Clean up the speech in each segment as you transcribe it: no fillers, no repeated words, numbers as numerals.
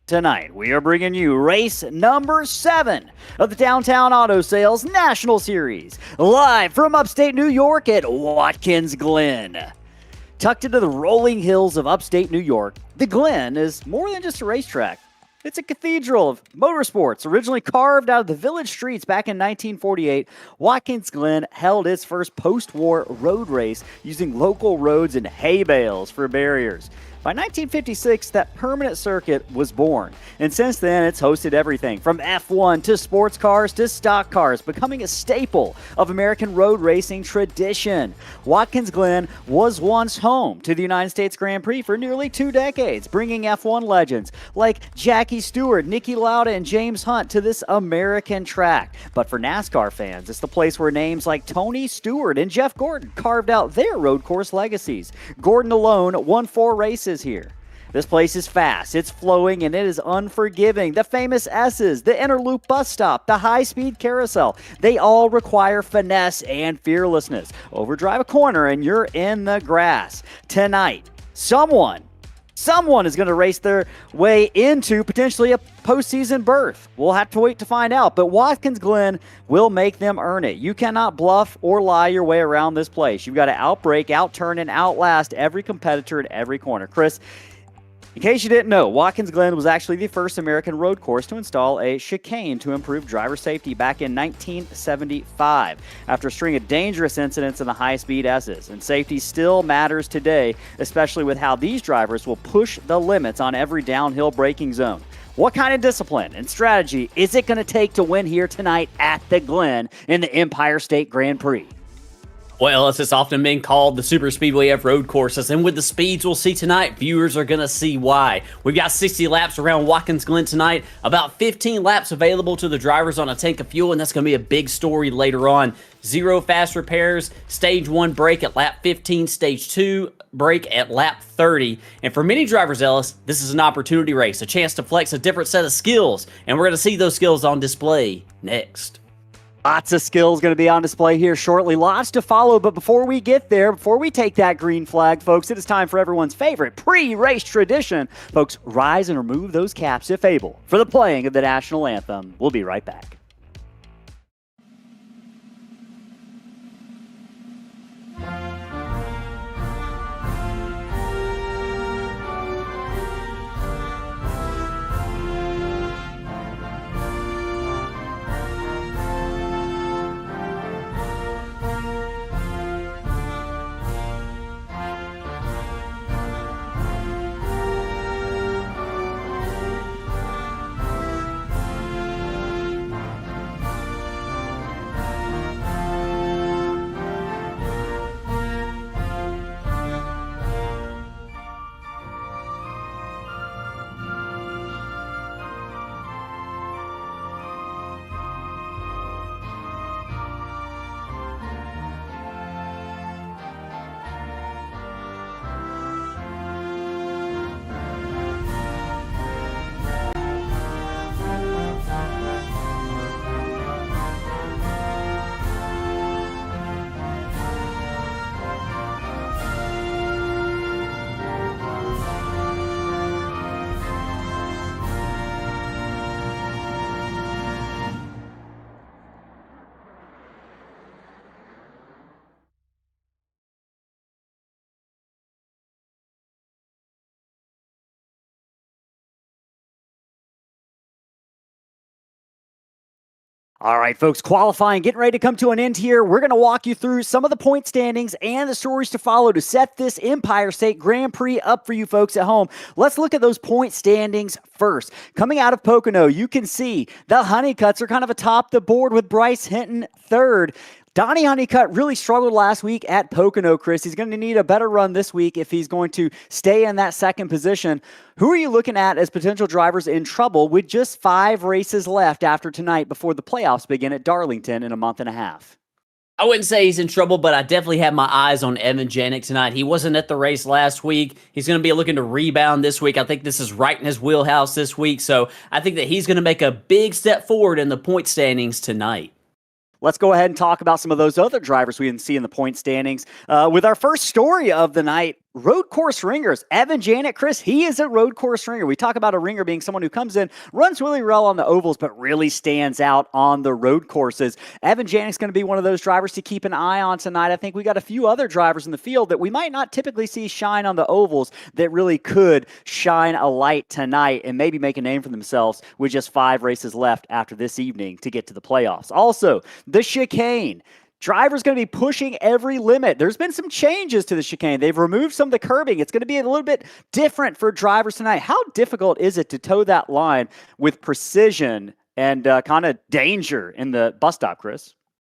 Tonight, we are bringing you race number 7 of the Downtown Auto Sales National Series, live from upstate New York at Watkins Glen. Tucked into the rolling hills of upstate New York, the Glen is more than just a racetrack. It's a cathedral of motorsports. Originally carved out of the village streets back in 1948, Watkins Glen held its first post-war road race using local roads and hay bales for barriers. By 1956, that permanent circuit was born, and since then it's hosted everything from F1 to sports cars to stock cars, becoming a staple of American road racing tradition. Watkins Glen was once home to the United States Grand Prix for nearly 2 decades, bringing F1 legends like Jackie Stewart, Niki Lauda, and James Hunt to this American track. But for NASCAR fans, it's the place where names like Tony Stewart and Jeff Gordon carved out their road course legacies. Gordon alone won 4 races here. This place is fast, it's flowing, and it is unforgiving. The famous Esses, the Interloop bus stop, the high-speed carousel, they all require finesse and fearlessness. Overdrive a corner and you're in the grass. Tonight, someone is going to race their way into potentially a postseason berth. We'll have to wait to find out, but Watkins Glen will make them earn it. You cannot bluff or lie your way around this place. You've got to outbrake, outturn, and outlast every competitor at every corner. Chris, in case you didn't know, Watkins Glen was actually the first American road course to install a chicane to improve driver safety back in 1975 after a string of dangerous incidents in the high-speed Esses. And safety still matters today, especially with how these drivers will push the limits on every downhill braking zone. What kind of discipline and strategy is it going to take to win here tonight at the Glen in the Empire State Grand Prix? Well, it's often been called the super speedway of road courses, and with the speeds we'll see tonight, viewers are going to see why. We've got 60 laps around Watkins Glen tonight, about 15 laps available to the drivers on a tank of fuel, and that's going to be a big story later on. 0 fast repairs, stage 1 break at lap 15, stage 2 break at lap 30. And for many drivers, Ellis, this is an opportunity race, a chance to flex a different set of skills, and we're going to see those skills on display next. Lots of skills going to be on display here shortly. Lots to follow, but before we get there, before we take that green flag, folks, it is time for everyone's favorite pre-race tradition. Folks, rise and remove those caps if able for the playing of the national anthem. We'll be right back. All right, folks, qualifying, getting ready to come to an end here. We're going to walk you through some of the point standings and the stories to follow to set this Empire State Grand Prix up for you folks at home. Let's look at those point standings first. Coming out of Pocono, you can see the Honeycutts are kind of atop the board with Bryce Hinton third. Donney Honeycutt really struggled last week at Pocono, Chris. He's going to need a better run this week if he's going to stay in that second position. Who are you looking at as potential drivers in trouble with just 5 races left after tonight before the playoffs begin at Darlington in a month and a half? I wouldn't say he's in trouble, but I definitely have my eyes on Evan Janik tonight. He wasn't at the race last week. He's going to be looking to rebound this week. I think this is right in his wheelhouse this week, so I think that he's going to make a big step forward in the point standings tonight. Let's go ahead and talk about some of those other drivers we can see in the point standings with our first story of the night road course ringers. Evan Janet, Chris, he is a road course ringer. We talk about a ringer being someone who comes in, runs really well on the ovals, but really stands out on the road courses. Evan Janet's going to be one of those drivers to keep an eye on tonight. I think we got a few other drivers in the field that we might not typically see shine on the ovals that really could shine a light tonight and maybe make a name for themselves with just 5 races left after this evening to get to the playoffs. Also, the chicane. Drivers going to be pushing every limit. There's been some changes to the chicane. They've removed some of the curbing. It's going to be a little bit different for drivers tonight. How difficult is it to toe that line with precision and kind of danger in the bus stop, Chris?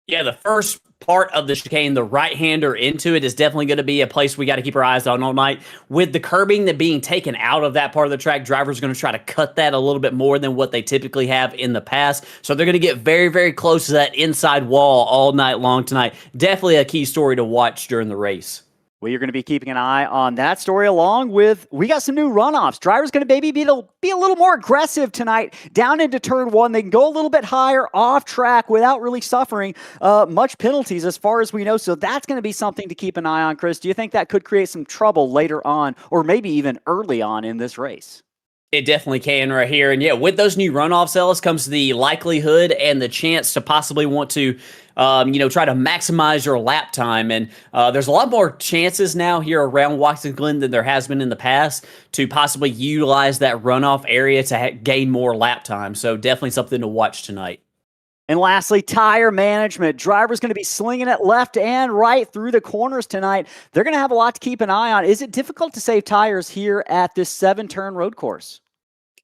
Yeah, the first part of the chicane, the right-hander into it, is definitely going to be a place we got to keep our eyes on all night. With the curbing that being taken out of that part of the track, drivers are going to try to cut that a little bit more than what they typically have in the past. So they're going to get very, very close to that inside wall all night long tonight. Definitely a key story to watch during the race. Well, you're going to be keeping an eye on that story along with, we got some new runoffs. Drivers going to maybe be a little more aggressive tonight down into turn 1. They can go a little bit higher off track without really suffering much penalties as far as we know. So that's going to be something to keep an eye on, Chris. Do you think that could create some trouble later on or maybe even early on in this race? It definitely can right here. And yeah, with those new runoff cells comes the likelihood and the chance to possibly want to, try to maximize your lap time. And there's a lot more chances now here around Watkins Glen than there has been in the past to possibly utilize that runoff area to gain more lap time. So definitely something to watch tonight. And lastly, tire management. Drivers going to be slinging it left and right through the corners tonight. They're going to have a lot to keep an eye on. Is it difficult to save tires here at this 7-turn road course?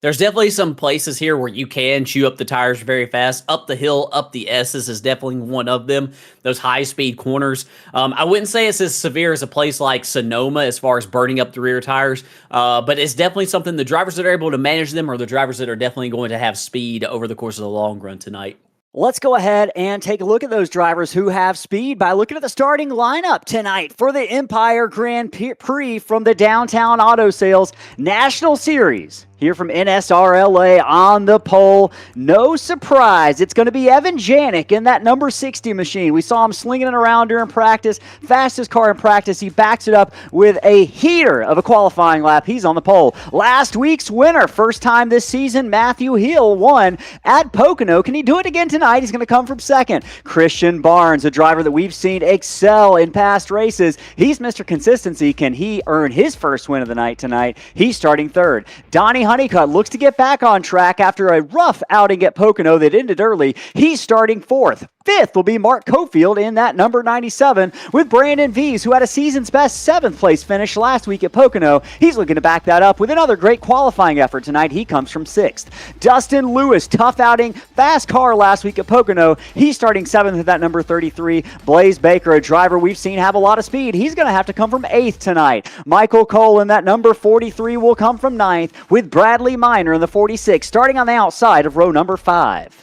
There's definitely some places here where you can chew up the tires very fast. Up the hill, up the Esses is definitely one of them. Those high-speed corners. I wouldn't say it's as severe as a place like Sonoma as far as burning up the rear tires, but it's definitely something the drivers that are able to manage them are the drivers that are definitely going to have speed over the course of the long run tonight. Let's go ahead and take a look at those drivers who have speed by looking at the starting lineup tonight for the Empire Grand Prix from the Downtown Auto Sales National Series. Here from NSRLA on the pole. No surprise, it's going to be Evan Janik in that number 60 machine. We saw him slinging it around during practice. Fastest car in practice. He backs it up with a heater of a qualifying lap. He's on the pole. Last week's winner, first time this season, Matthew Heale won at Pocono. Can he do it again tonight? He's going to come from second. Christian Barnes, a driver that we've seen excel in past races. He's Mr. Consistency. Can he earn his first win of the night tonight? He's starting third. Donney Honeycutt looks to get back on track after a rough outing at Pocono that ended early. He's starting fourth. Fifth will be Mark Cofield in that number 97 with Brandon Vees, who had a season's best 7th place finish last week at Pocono. He's looking to back that up with another great qualifying effort tonight. He comes from 6th. Dustin Lewis, tough outing, fast car last week at Pocono. He's starting 7th at that number 33. Blaze Baker, a driver we've seen have a lot of speed. He's going to have to come from 8th tonight. Michael Cole in that number 43 will come from 9th with Bradley Minor in the 46, starting on the outside of row number 5.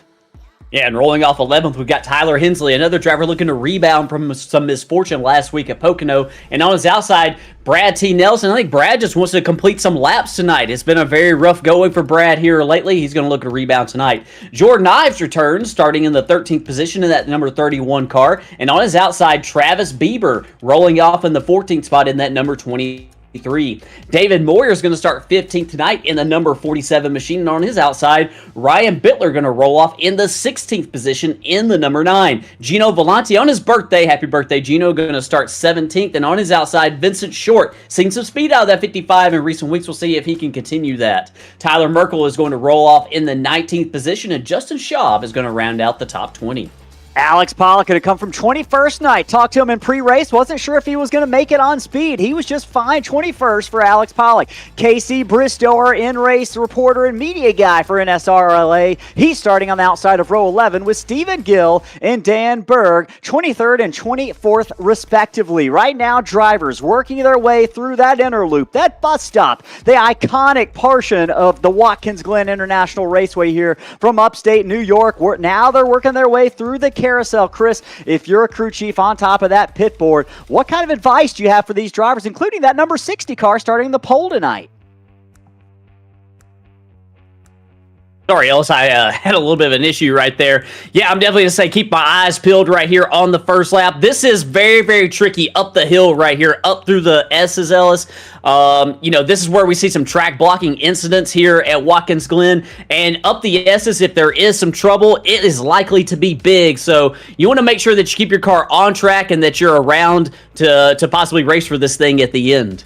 Yeah, and rolling off 11th, we've got Tyler Hensley, another driver looking to rebound from some misfortune last week at Pocono. And on his outside, Brad T. Nelson. I think Brad just wants to complete some laps tonight. It's been a very rough going for Brad here lately. He's going to look to rebound tonight. Jordan Ives returns, starting in the 13th position in that number 31 car. And on his outside, Travis Bieber rolling off in the 14th spot in that number 23. David Moyer is going to start 15th tonight in the number 47 machine, and on his outside, Ryan Bittler going to roll off in the 16th position in the number 9. Gino Volante on his birthday, happy birthday Gino, going to start 17th, and on his outside, Vincent Short, seeing some speed out of that 55 in recent weeks. We'll see if he can continue that. Tyler Merkel is going to roll off in the 19th position, and Justin Schaub is going to round out the top 20. Alex Pollock going to come from 21st night. Talked to him in pre-race. Wasn't sure if he was going to make it on speed. He was just fine. 21st for Alex Pollock. Casey Bristow, our in-race reporter and media guy for NSRLA. He's starting on the outside of row 11 with Stephen Gill and Dan Berg, 23rd and 24th respectively. Right now, drivers working their way through that inner loop, that bus stop, the iconic portion of the Watkins Glen International Raceway here from upstate New York. Now they're working their way through the carousel. Chris, if you're a crew chief on top of that pit board, what kind of advice do you have for these drivers, including that number 60 car starting the pole tonight? Sorry, Ellis, I had a little bit of an issue right there. Yeah, I'm definitely going to say keep my eyes peeled right here on the first lap. This is very, very tricky up the hill right here, up through the Esses, Ellis. This is where we see some track blocking incidents here at Watkins Glen. And up the Esses, if there is some trouble, it is likely to be big. So you want to make sure that you keep your car on track and that you're around to possibly race for this thing at the end.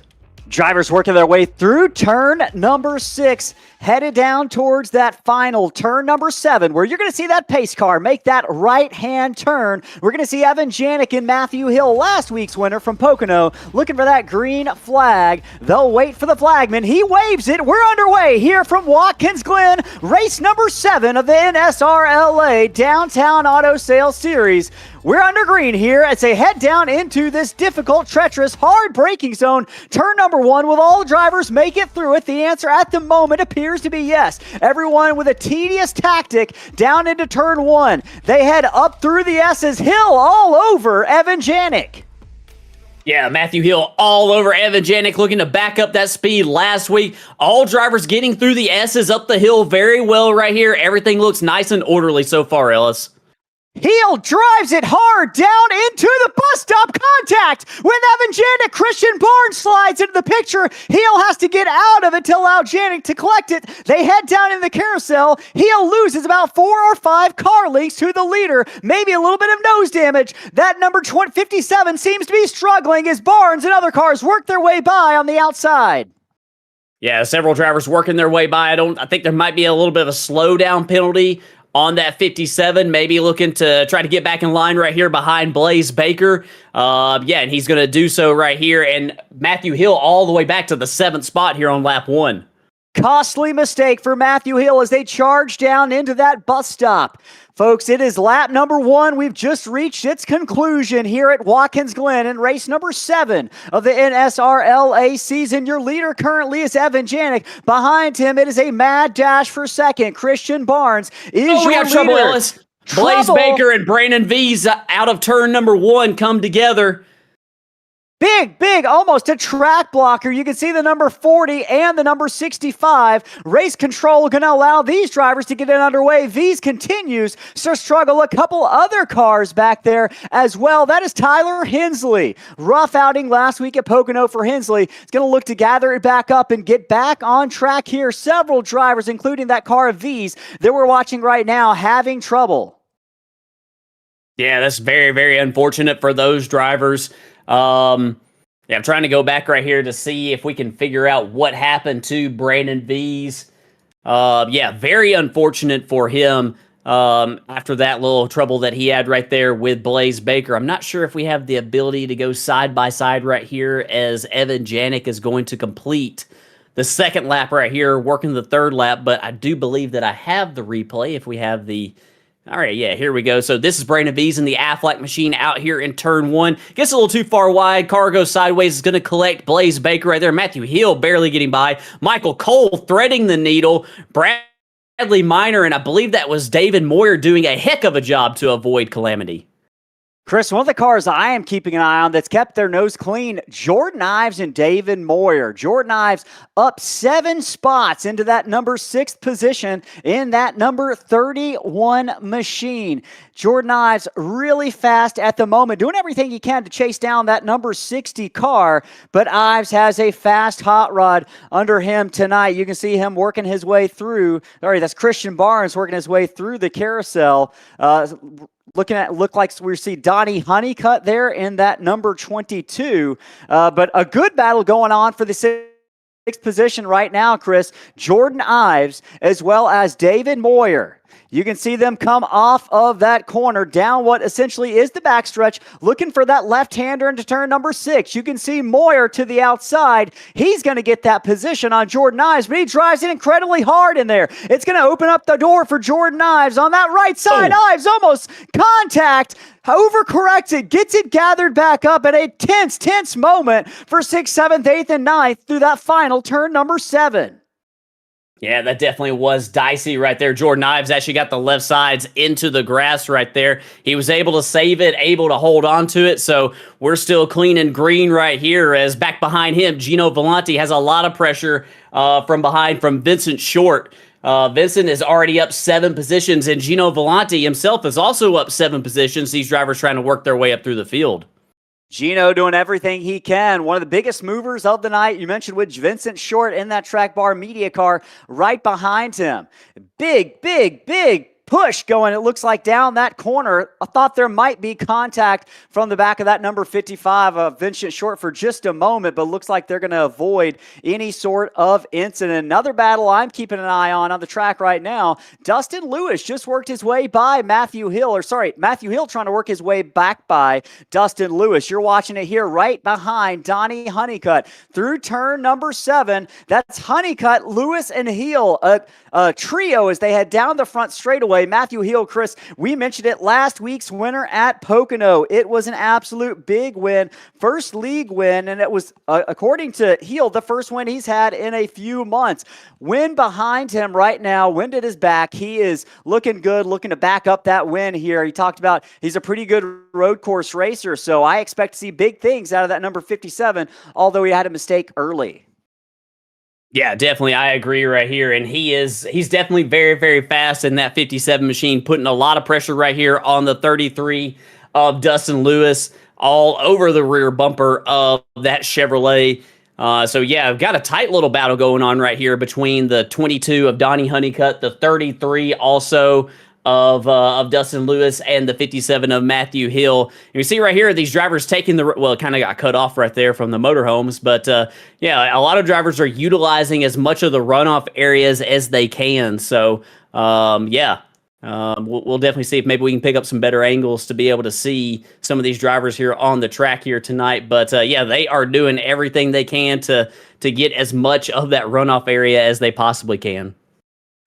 Drivers working their way through turn number 6, headed down towards that final turn number 7, where you're going to see that pace car make that right-hand turn. We're going to see Evan Janik and Matthew Heale, last week's winner from Pocono, looking for that green flag. They'll wait for the flagman. He waves it. We're underway here from Watkins Glen, race number 7 of the NSRLA Downtown Auto Sales Series. We're under green here as they head down into this difficult, treacherous, hard braking zone. Turn number 1, will all drivers make it through it? The answer at the moment appears to be yes. Everyone with a tedious tactic down into turn 1. They head up through the Esses. Hill all over Evan Janik. Yeah, Matthew Heale all over Evan Janik, looking to back up that speed last week. All drivers getting through the Esses up the hill very well right here. Everything looks nice and orderly so far, Ellis. Heale drives it hard down into the bus stop. Contact with Evan Janik. Christian Barnes slides into the picture. Heale has to get out of it to allow Janik to collect it. They head down in the carousel. Heale loses about 4 or 5 car lengths to the leader. Maybe a little bit of nose damage. That number 57 seems to be struggling as Barnes and other cars work their way by on the outside. Yeah, several drivers working their way by. I think there might be a little bit of a slowdown penalty on that 57, maybe looking to try to get back in line right here behind Blaze Baker. And he's going to do so right here. And Matthew Heale all the way back to the 7th spot here on lap 1. Costly mistake for Matthew Heale as they charge down into that bus stop. Folks, it is lap number 1. We've just reached its conclusion here at Watkins Glen in race number 7 of the NSRLA season. Your leader currently is Evan Janik. Behind him, it is a mad dash for second. Christian Barnes is your leader. We got trouble, Ellis. Blaze Baker and Brandon V's out of turn number 1 come together. Big, almost a track blocker. You can see the number 40 and the number 65. Race control going to allow these drivers to get it underway. V's continues to struggle. A couple other cars back there as well. That is Tyler Hensley. Rough outing last week at Pocono for Hensley. It's going to look to gather it back up and get back on track here. Several drivers, including that car of V's that we're watching right now, having trouble. Yeah, that's very, very unfortunate for those drivers. I'm trying to go back right here to see if we can figure out what happened to Brandon V's. Very unfortunate for him after that little trouble that he had right there with Blaze Baker. I'm not sure if we have the ability to go side by side right here as Evan Janik is going to complete the 2nd lap right here, working the 3rd lap, but I do believe that I have the replay if we have the... All right, yeah, here we go. So this is Brandon V's in the Affleck machine out here in turn 1. Gets a little too far wide. Car goes sideways. Is going to collect Blaze Baker right there. Matthew Heale barely getting by. Michael Cole threading the needle. Bradley Minor, and I believe that was David Moyer doing a heck of a job to avoid calamity. Chris, one of the cars I am keeping an eye on that's kept their nose clean, Jordan Ives and David Moyer. Jordan Ives up 7 spots into that number 6th position in that number 31 machine. Jordan Ives really fast at the moment, doing everything he can to chase down that number 60 car, but Ives has a fast hot rod under him tonight. You can see him working his way through. That's Christian Barnes working his way through the carousel. Look like we see Donney Honeycutt there in that number 22. But a good battle going on for the 6th position right now, Chris. Jordan Ives as well as David Moyer. You can see them come off of that corner down what essentially is the backstretch, looking for that left-hander into turn number 6. You can see Moyer to the outside. He's going to get that position on Jordan Ives, but he drives it incredibly hard in there. It's going to open up the door for Jordan Ives on that right side. Ives almost contact. Overcorrected, gets it gathered back up at a tense moment for 6th, 7th, 8th, and 9th through that final turn number 7. Yeah, that definitely was dicey right there. Jordan Ives actually got the left sides into the grass right there. He was able to save it, able to hold on to it, so we're still clean and green right here as back behind him, Gino Volante has a lot of pressure from behind from Vincent Short. Vincent is already up 7 positions, and Gino Volante himself is also up 7 positions. These drivers trying to work their way up through the field. Gino doing everything he can. One of the biggest movers of the night. You mentioned with Vincent Short in that track bar media car right behind him. Big push going, it looks like, down that corner. I thought there might be contact from the back of that number 55 of Vincent Short for just a moment, but looks like they're going to avoid any sort of incident. Another battle I'm keeping an eye on the track right now. Dustin Lewis just worked his way by Matthew Heale trying to work his way back by Dustin Lewis. You're watching it here right behind Donney Honeycutt through turn number 7. That's Honeycutt, Lewis, and Heale, a trio as they head down the front straightaway. Matthew Heale, Chris, we mentioned it, last week's winner at Pocono. It was an absolute big win, first league win, and it was, according to Heale, the first win he's had in a few months. Win behind him right now, wind at his back. He is looking good, looking to back up that win here. He talked about he's a pretty good road course racer, so I expect to see big things out of that number 57, although he had a mistake early. Yeah, definitely. I agree right here. And he's definitely very, very fast in that 57 machine, putting a lot of pressure right here on the 33 of Dustin Lewis, all over the rear bumper of that Chevrolet. So yeah, I've got a tight little battle going on right here between the 22 of Donney Honeycutt, the 33 also of Dustin Lewis, and the 57 of Matthew Heale. You see right here, these drivers taking it kind of got cut off right there from the motorhomes, but yeah, a lot of drivers are utilizing as much of the runoff areas as they can. So yeah, we'll definitely see if maybe we can pick up some better angles to be able to see some of these drivers here on the track here tonight. But yeah, they are doing everything they can to get as much of that runoff area as they possibly can.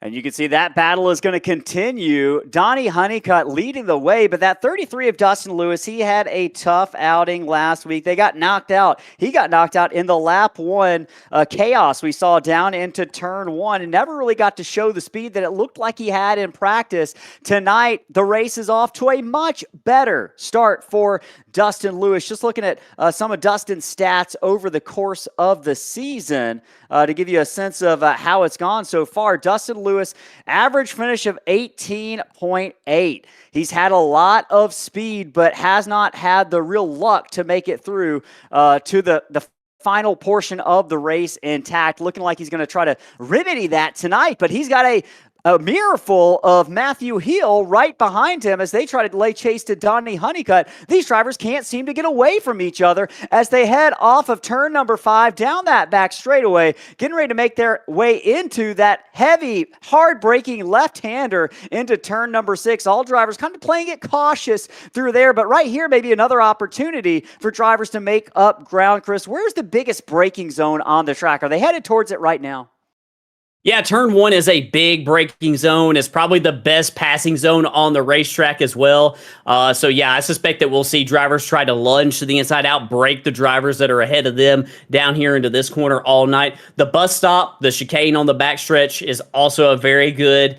And you can see that battle is going to continue. Donney Honeycutt leading the way, but that 33 of Dustin Lewis, he had a tough outing last week. They got knocked out. He got knocked out in the lap 1 chaos we saw down into turn 1 and never really got to show the speed that it looked like he had in practice. Tonight, the race is off to a much better start for Dustin Lewis. Just looking at some of Dustin's stats over the course of the season to give you a sense of how it's gone so far. Dustin Lewis, average finish of 18.8. He's had a lot of speed, but has not had the real luck to make it through to the final portion of the race intact. Looking like he's going to try to remedy that tonight, but he's got a mirror full of Matthew Heale right behind him as they try to lay chase to Donney Honeycutt. These drivers can't seem to get away from each other as they head off of turn number 5 down that back straightaway, getting ready to make their way into that heavy, hard-braking left-hander into turn number 6. All drivers kind of playing it cautious through there, but right here maybe another opportunity for drivers to make up ground. Chris, where's the biggest braking zone on the track? Are they headed towards it right now? Yeah, turn 1 is a big braking zone. It's probably the best passing zone on the racetrack as well. So yeah, I suspect that we'll see drivers try to lunge to the inside out, break the drivers that are ahead of them down here into this corner all night. The bus stop, the chicane on the backstretch is also a very good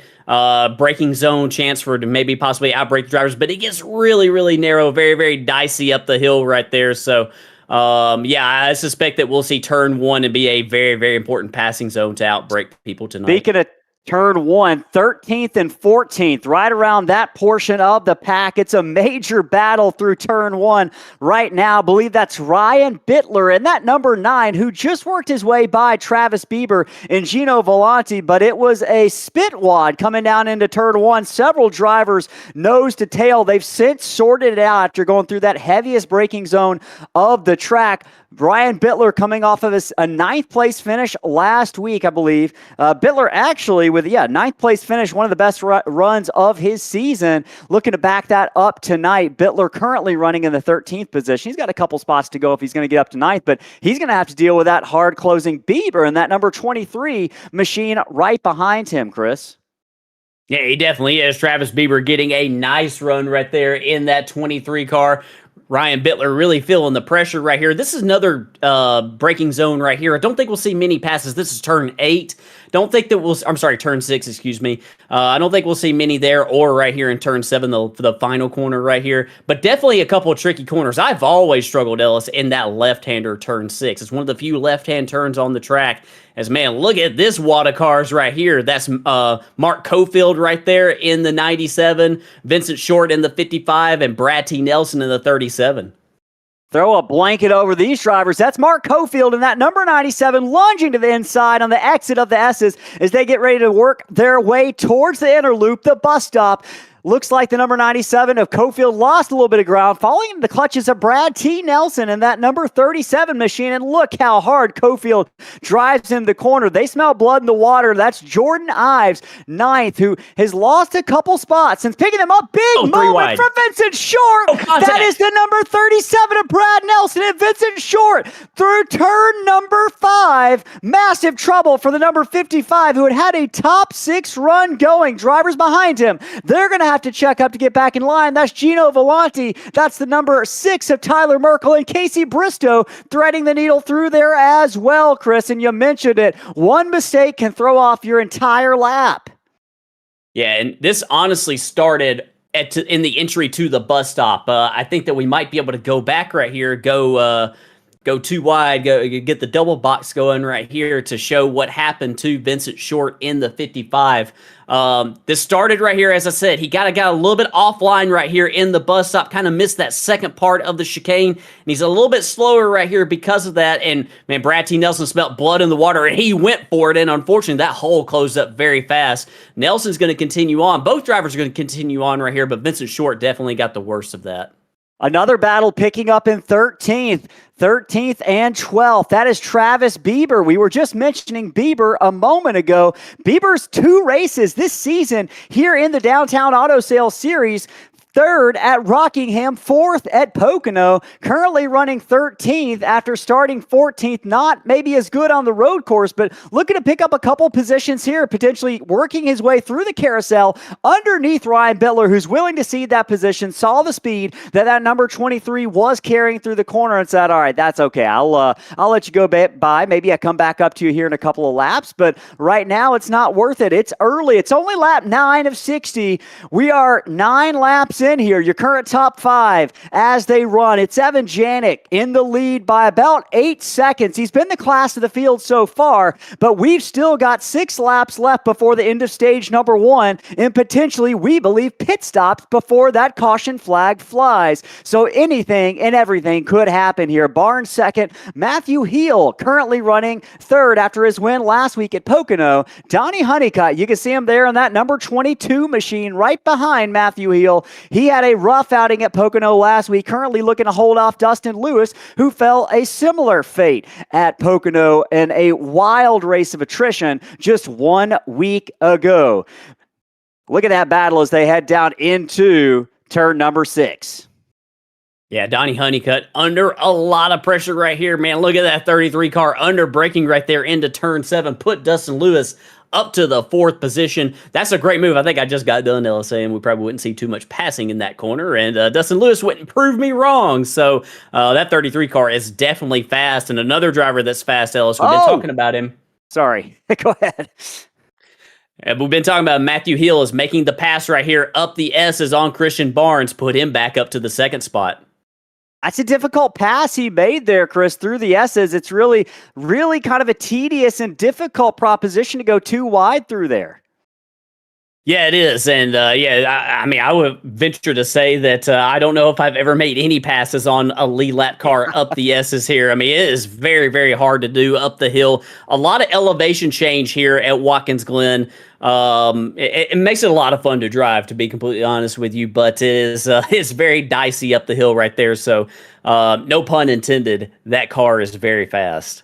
braking zone chance for to maybe possibly outbrake the drivers, but it gets really, really narrow, very, very dicey up the hill right there. So yeah, I suspect that we'll see turn 1 to be a very, very important passing zone to outbreak people tonight. Speaking of turn 1, 13th and 14th, right around that portion of the pack. It's a major battle through turn 1 right now. I believe that's Ryan Bittler and that number 9 who just worked his way by Travis Bieber and Gino Volante, but it was a spit wad coming down into turn 1. Several drivers nose to tail. They've since sorted it out after going through that heaviest braking zone of the track. Ryan Bittler coming off of a 9th place finish last week, I believe. Bittler actually with, 9th place finish, one of the best runs of his season. Looking to back that up tonight. Bittler currently running in the 13th position. He's got a couple spots to go if he's going to get up to 9th, but he's going to have to deal with that hard closing Bieber and that number 23 machine right behind him, Chris. Yeah, he definitely is. Travis Bieber getting a nice run right there in that 23 car. Ryan Bittler really feeling the pressure right here. This is another braking zone right here. I don't think we'll see many passes. This is turn 8. Don't think that turn 6, excuse me. I don't think we'll see many there or right here in turn 7, the final corner right here. But definitely a couple of tricky corners. I've always struggled, Ellis, in that left-hander turn 6. It's one of the few left-hand turns on the track. As, man, look at this wad of cars right here. That's Mark Cofield right there in the 97, Vincent Short in the 55, and Brad T. Nelson in the 37. Throw a blanket over these drivers. That's Mark Cofield and that number 97 lunging to the inside on the exit of the Esses as they get ready to work their way towards the inner loop, the bus stop. Looks like the number 97 of Cofield lost a little bit of ground, falling into the clutches of Brad T. Nelson and that number 37 machine. And look how hard Cofield drives in the corner. They smell blood in the water. That's Jordan Ives, ninth, who has lost a couple spots since picking them up. Big moment for Vincent Short. That is the number 37 of Brad Nelson and Vincent Short through turn number 5. Massive trouble for the number 55, who had a top 6 run going. Drivers behind him, they're going to have to check up to get back in line. That's Gino Volanti. That's the number 6 of Tyler Merkel and Casey Bristow threading the needle through there as well, Chris. And you mentioned it. One mistake can throw off your entire lap. Yeah, and this honestly started in the entry to the bus stop. I think that we might be able to go back right here, go too wide, get the double box going right here to show what happened to Vincent Short in the 55. This started right here, as I said. He got a little bit offline right here in the bus stop, kind of missed that second part of the chicane, and he's a little bit slower right here because of that. And, man, Brad T. Nelson smelled blood in the water, and he went for it, and unfortunately, that hole closed up very fast. Nelson's going to continue on. Both drivers are going to continue on right here, but Vincent Short definitely got the worst of that. Another battle picking up in 13th and 12th. That is Travis Bieber. We were just mentioning Bieber a moment ago. Bieber's 2 races this season here in the Downtown Auto Sales Series. 3rd at Rockingham, 4th at Pocono, currently running 13th after starting 14th. Not maybe as good on the road course, but looking to pick up a couple positions here, potentially working his way through the carousel underneath Ryan Bittler, who's willing to cede that position, saw the speed that number 23 was carrying through the corner and said, all right, that's okay. I'll let you go by. Maybe I come back up to you here in a couple of laps, but right now it's not worth it. It's early. It's only lap 9 of 60. We are 9 laps in here. Your current top 5 as they run. It's Evan Janik in the lead by about 8 seconds. He's been the class of the field so far, but we've still got 6 laps left before the end of stage number 1, and potentially, we believe, pit stops before that caution flag flies. So anything and everything could happen here. Barnes second. Matthew Heale currently running 3rd after his win last week at Pocono. Donney Honeycutt, you can see him there on that number 22 machine right behind Matthew Heale. He had a rough outing at Pocono last week, currently looking to hold off Dustin Lewis, who fell a similar fate at Pocono in a wild race of attrition just 1 week ago. Look at that battle as they head down into turn number 6. Yeah, Donney Honeycutt under a lot of pressure right here, man. Look at that 33 car under braking right there into turn 7. Put Dustin Lewis up to the 4th position. That's a great move. I think I just got done, LSA, and we probably wouldn't see too much passing in that corner, and Dustin Lewis wouldn't prove me wrong. So that 33 car is definitely fast, and another driver that's fast, Ellis. We've been talking about him. Sorry. Go ahead. We've been talking about Matthew Heale is making the pass right here up the S's on Christian Barnes, put him back up to the 2nd spot. That's a difficult pass he made there, Chris, through the S's. It's really, really kind of a tedious and difficult proposition to go too wide through there. Yeah, it is. And I mean, I would venture to say that I don't know if I've ever made any passes on a lead lap car up the S's here. I mean, it is very, very hard to do up the hill. A lot of elevation change here at Watkins Glen. It makes it a lot of fun to drive, to be completely honest with you, but it is it's very dicey up the hill right there. So no pun intended, that car is very fast.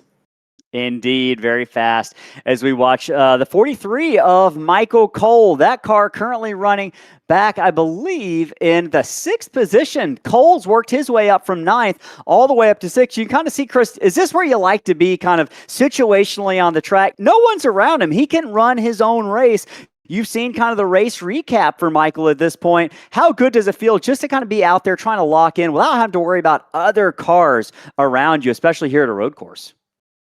Indeed, very fast. As we watch the 43 of Michael Cole, that car currently running back, I believe, in the 6th position. Cole's worked his way up from 9th all the way up to 6th. You can kind of see, Chris, is this where you like to be kind of situationally on the track? No one's around him. He can run his own race. You've seen kind of the race recap for Michael at this point. How good does it feel just to kind of be out there trying to lock in without having to worry about other cars around you, especially here at a road course?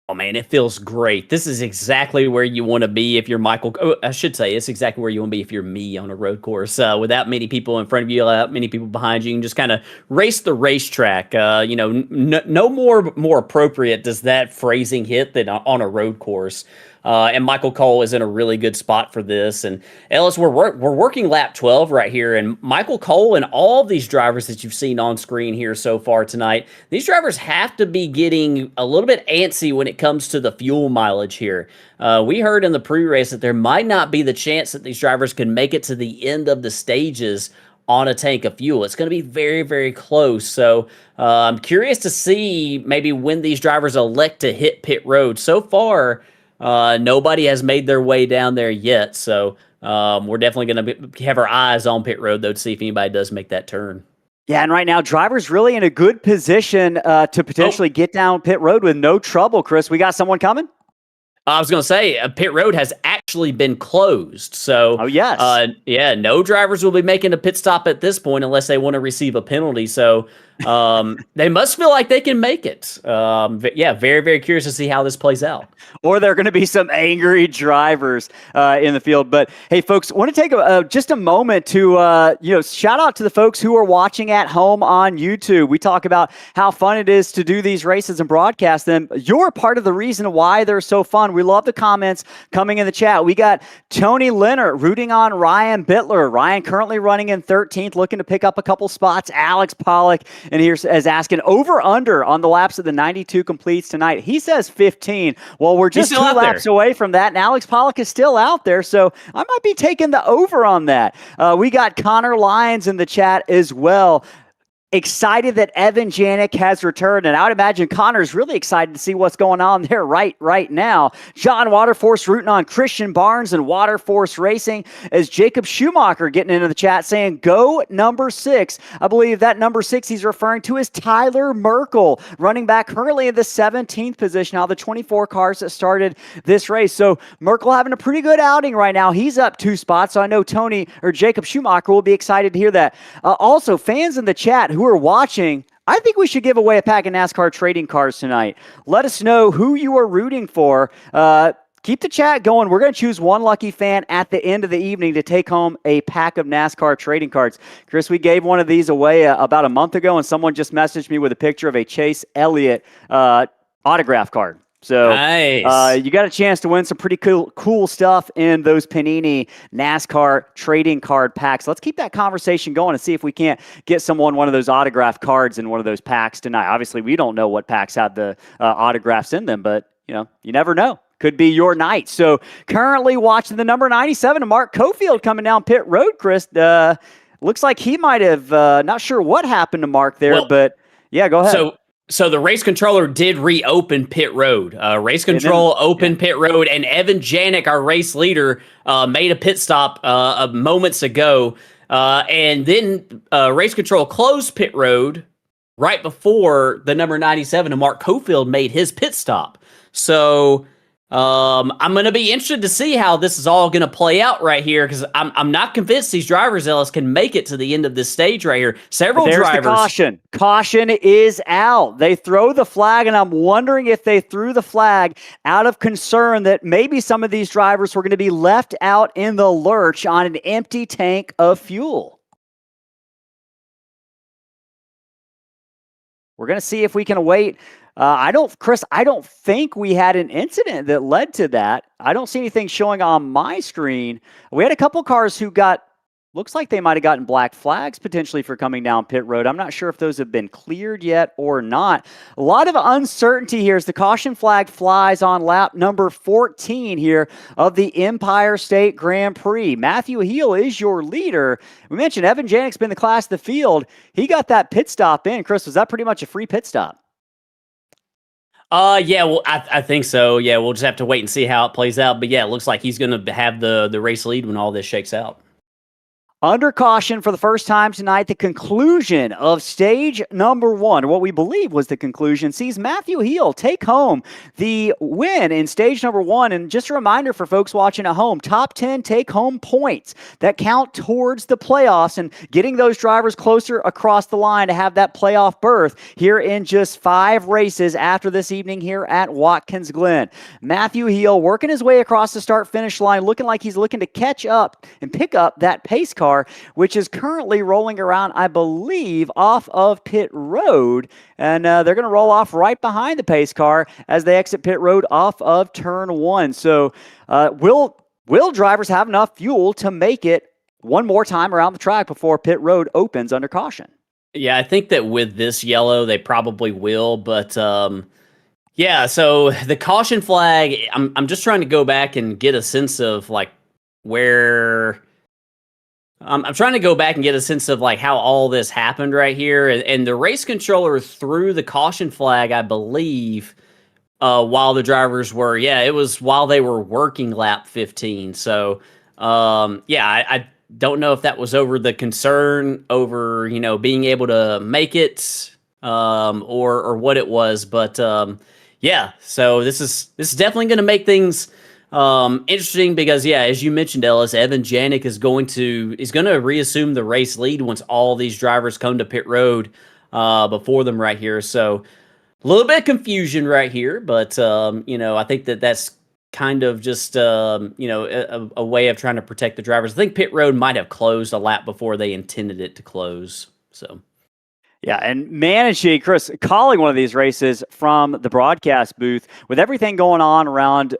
Oh man, it feels great. This is exactly where you want to be if you're Michael. Oh, I should say it's exactly where you want to be if you're me on a road course. Without many people in front of you, without many people behind you, you can just kind of race the racetrack. No more appropriate does that phrasing hit than on a road course. And Michael Cole is in a really good spot for this. And Ellis, we're working lap 12 right here, and Michael Cole and all of these drivers that you've seen on screen here so far tonight, these drivers have to be getting a little bit antsy when it comes to the fuel mileage here. We heard in the pre-race that there might not be the chance that these drivers can make it to the end of the stages on a tank of fuel. It's going to be very, very close. So I'm curious to see maybe when these drivers elect to hit pit road. So far, nobody has made their way down there yet, so we're definitely going to have our eyes on pit road, though, to see if anybody does make that turn. Yeah, and right now, drivers really in a good position to potentially get down pit road with no trouble, Chris. We got someone coming? I was going to say, pit road has actually been closed. So, oh, yes. No drivers will be making a pit stop at this point unless they want to receive a penalty. So, they must feel like they can make it. Very, very curious to see how this plays out. Or there are going to be some angry drivers in the field. But hey, folks, I want to take just a moment to shout out to the folks who are watching at home on YouTube. We talk about how fun it is to do these races and broadcast them. You're part of the reason why they're so fun. We love the comments coming in the chat. We got Tony Leonard rooting on Ryan Bittler. Ryan currently running in 13th, looking to pick up a couple spots. Alex Pollock and here's asking over-under on the laps of the 92 completes tonight. He says 15. Well, we're just 2 laps away from that, and Alex Pollock is still out there, so I might be taking the over on that. We got Connor Lyons in the chat as well. Excited that Evan Janik has returned, and I would imagine Connor's really excited to see what's going on there right now. John Waterforce rooting on Christian Barnes and Waterforce Racing, as Jacob Schumacher getting into the chat saying, go number 6. I believe that number 6 he's referring to is Tyler Merkel, running back currently in the 17th position out of the 24 cars that started this race. So Merkel having a pretty good outing right now. He's up 2 spots, so I know Tony or Jacob Schumacher will be excited to hear that. Also, fans in the chat who are watching, I think we should give away a pack of NASCAR trading cards tonight. Let us know who you are rooting for. Keep the chat going. We're going to choose one lucky fan at the end of the evening to take home a pack of NASCAR trading cards. Chris, we gave one of these away about a month ago, and someone just messaged me with a picture of a Chase Elliott autograph card. So nice. You got a chance to win some pretty cool stuff in those Panini NASCAR trading card packs. Let's keep that conversation going and see if we can't get someone one of those autograph cards in one of those packs tonight. Obviously, we don't know what packs have the autographs in them, but you never know. Could be your night. So currently watching the number 97, Mark Cofield coming down pit road, Chris. Looks like he might have, not sure what happened to Mark there, but yeah, go ahead. So the race controller did reopen pit road. Race control opened pit road, and Evan Janik, our race leader, made a pit stop moments ago. And then race control closed pit road right before the number 97, and Mark Cofield made his pit stop. So I'm going to be interested to see how this is all going to play out right here, because I'm not convinced these drivers, Ellis, can make it to the end of this stage right here. Several drivers. The caution. Caution is out. They throw the flag, and I'm wondering if they threw the flag out of concern that maybe some of these drivers were going to be left out in the lurch on an empty tank of fuel. We're going to see if we can wait. Chris, I don't think we had an incident that led to that. I don't see anything showing on my screen. We had a couple cars who looks like they might have gotten black flags potentially for coming down pit road. I'm not sure if those have been cleared yet or not. A lot of uncertainty here as the caution flag flies on lap number 14 here of the Empire State Grand Prix. Matthew Heale is your leader. We mentioned Evan Janik's been the class of the field. He got that pit stop in. Chris, was that pretty much a free pit stop? I think so. Yeah, we'll just have to wait and see how it plays out. But yeah, it looks like he's going to have the race lead when all this shakes out. Under caution for the first time tonight, the conclusion of stage number 1, or what we believe was the conclusion, sees Matthew Heale take home the win in stage number 1. And just a reminder for folks watching at home, top 10 take-home points that count towards the playoffs and getting those drivers closer across the line to have that playoff berth here in just 5 races after this evening here at Watkins Glen. Matthew Heale working his way across the start-finish line, looking like he's looking to catch up and pick up that pace car, which is currently rolling around, I believe, off of pit road. And they're going to roll off right behind the pace car as they exit pit road off of turn 1. So will drivers have enough fuel to make it one more time around the track before pit road opens under caution? Yeah, I think that with this yellow, they probably will. But yeah, so the caution flag, I'm just trying to go back and get a sense of like where... I'm trying to go back and get a sense of like how all this happened right here. And the race controller threw the caution flag, I believe, while the drivers were, it was while they were working lap 15. So, I don't know if that was over the concern over, being able to make it, or what it was. But, so this is definitely going to make things interesting because, as you mentioned, Ellis, Evan Janik is going to reassume the race lead once all these drivers come to pit road before them right here. So a little bit of confusion right here, but I think that's kind of just a way of trying to protect the drivers. I think pit road might have closed a lap before they intended it to close. So. Yeah, and managing, Chris, calling one of these races from the broadcast booth with everything going on around,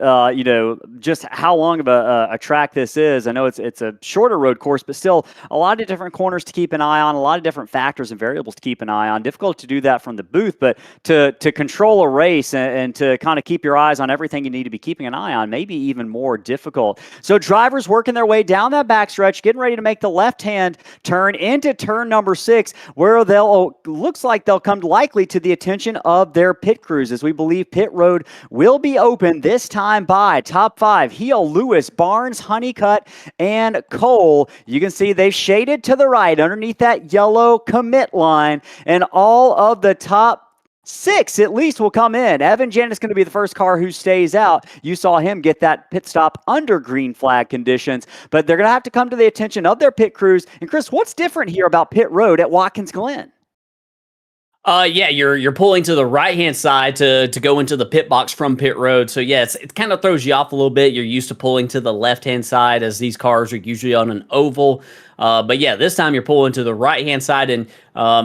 just how long of a track this is. I know it's a shorter road course, but still a lot of different corners to keep an eye on, a lot of different factors and variables to keep an eye on. Difficult to do that from the booth, but to control a race and to kind of keep your eyes on everything you need to be keeping an eye on, maybe even more difficult. So drivers working their way down that backstretch, getting ready to make the left-hand turn into turn number 6, where looks like they'll come likely to the attention of their pit crews, as we believe pit road will be open this time by top 5: Heale, Lewis, Barnes, Honeycutt, and Cole. You can see they've shaded to the right underneath that yellow commit line, and all of the top 6 at least will come in. Evan Janet's going to be the first car who stays out. You saw him get that pit stop under green flag conditions, but they're going to have to come to the attention of their pit crews. And Chris, what's different here about pit road at Watkins Glen? You're pulling to the right-hand side to go into the pit box from pit road. So, it kind of throws you off a little bit. You're used to pulling to the left-hand side as these cars are usually on an oval. But this time you're pulling to the right-hand side. And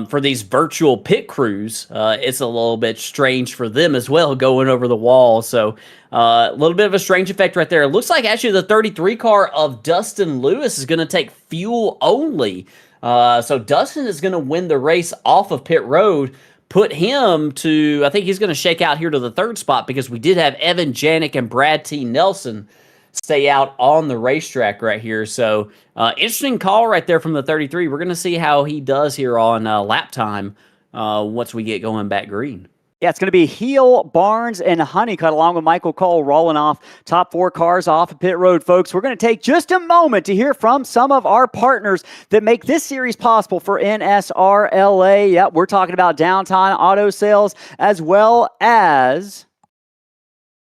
for these virtual pit crews, it's a little bit strange for them as well, going over the wall. So, a little bit of a strange effect right there. It looks like actually the 33 car of Dustin Lewis is going to take fuel only. So Dustin is going to win the race off of pit road, put him to, I think he's going to shake out here to the 3rd spot, because we did have Evan Janik and Brad T. Nelson stay out on the racetrack right here. So interesting call right there from the 33. We're going to see how he does here on lap time once we get going back green. Yeah, it's going to be Heale, Barnes, and Honeycutt, along with Michael Cole, rolling off top 4 cars off of pit road, folks. We're going to take just a moment to hear from some of our partners that make this series possible for NSRLA. Yep, we're talking about Downtown Auto Sales, as well as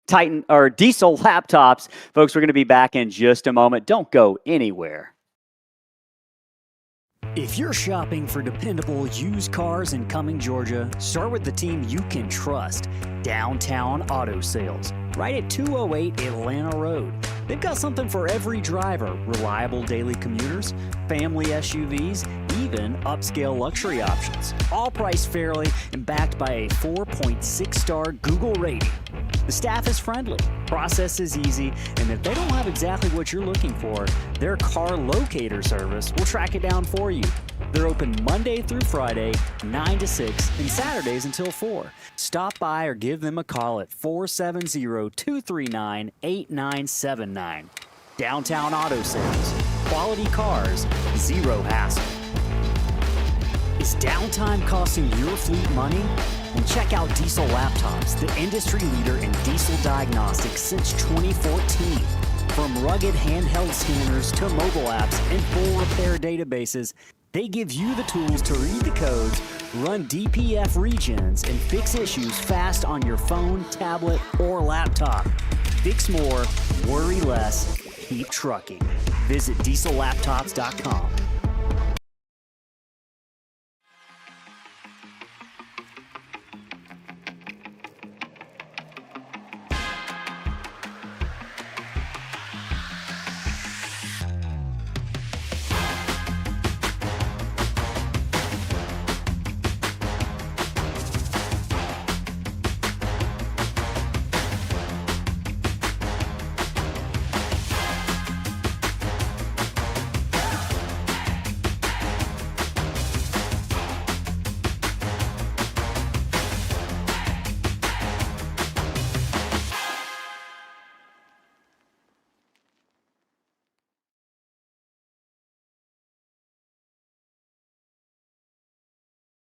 Titan or Diesel Laptops. Folks, we're going to be back in just a moment. Don't go anywhere. If you're shopping for dependable used cars in Cumming, Georgia, start with the team you can trust, Downtown Auto Sales, right at 208 Atlanta Road. They've got something for every driver: reliable daily commuters, family SUVs, even upscale luxury options, all priced fairly and backed by a 4.6-star Google rating. The staff is friendly, process is easy, and if they don't have exactly what you're looking for, their car locator service will track it down for you. They're open Monday through Friday, 9 to 6, and Saturdays until 4. Stop by or give them a call at 470-239-8979. Downtown Auto Sales. Quality cars, zero hassle. Is downtime costing your fleet money? And check out Diesel Laptops, the industry leader in diesel diagnostics since 2014. From rugged handheld scanners to mobile apps and full repair databases, they give you the tools to read the codes, run DPF regens, and fix issues fast on your phone, tablet, or laptop. Fix more, worry less, keep trucking. Visit diesellaptops.com.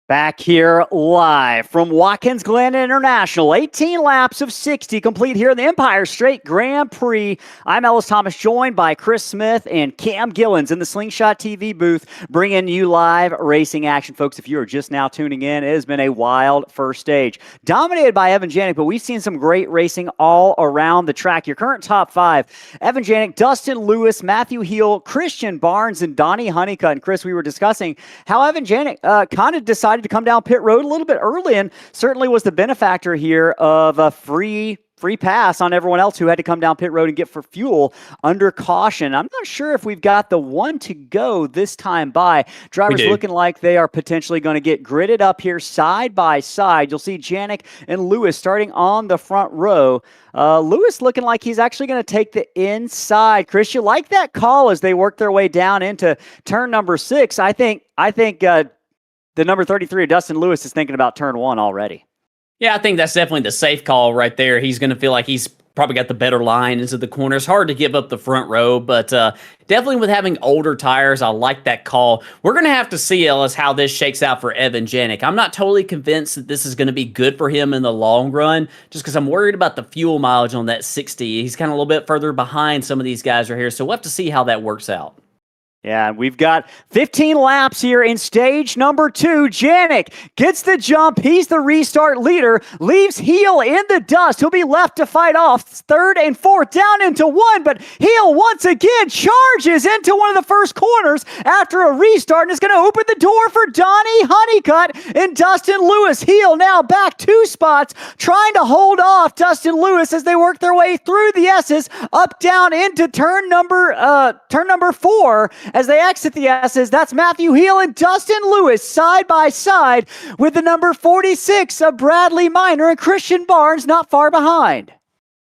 Back here live from Watkins Glen International. 18 laps of 60 complete here in the Empire State Grand Prix. I'm Ellis Thomas, joined by Chris Smith and Cam Gillens in the Slingshot TV booth, bringing you live racing action. Folks, if you are just now tuning in, it has been a wild first stage. Dominated by Evan Janik, but we've seen some great racing all around the track. Your current top five: Evan Janik, Dustin Lewis, Matthew Heale, Christian Barnes, and Donney Honeycutt. And Chris, we were discussing how Evan Janik kind of decided to come down pit road a little bit early and certainly was the benefactor here of a free pass on everyone else who had to come down pit road and get for fuel under caution. I'm not sure if we've got the one to go this time by. Drivers looking like they are potentially going to get gridded up here side by side. You'll see Janik and Lewis starting on the front row. Lewis looking like he's actually going to take the inside. Chris, you like that call as they work their way down into turn number 6. I think the number 33 of Dustin Lewis is thinking about turn 1 already. Yeah, I think that's definitely the safe call right there. He's going to feel like he's probably got the better line into the corner. It's hard to give up the front row, but definitely with having older tires, I like that call. We're going to have to see, Ellis, how this shakes out for Evan Janik. I'm not totally convinced that this is going to be good for him in the long run, just because I'm worried about the fuel mileage on that 60. He's kind of a little bit further behind some of these guys right here, so we'll have to see how that works out. Yeah, we've got 15 laps here in stage number 2. Janik gets the jump. He's the restart leader. Leaves Heale in the dust. He'll be left to fight off third and fourth down into 1. But Heale once again charges into one of the first corners after a restart and is going to open the door for Donney Honeycutt and Dustin Lewis. Heale now back 2 spots, trying to hold off Dustin Lewis as they work their way through the Esses up down into turn number 4. As they exit the Esses, that's Matthew Heale and Dustin Lewis side by side with the number 46 of Bradley Minor and Christian Barnes not far behind.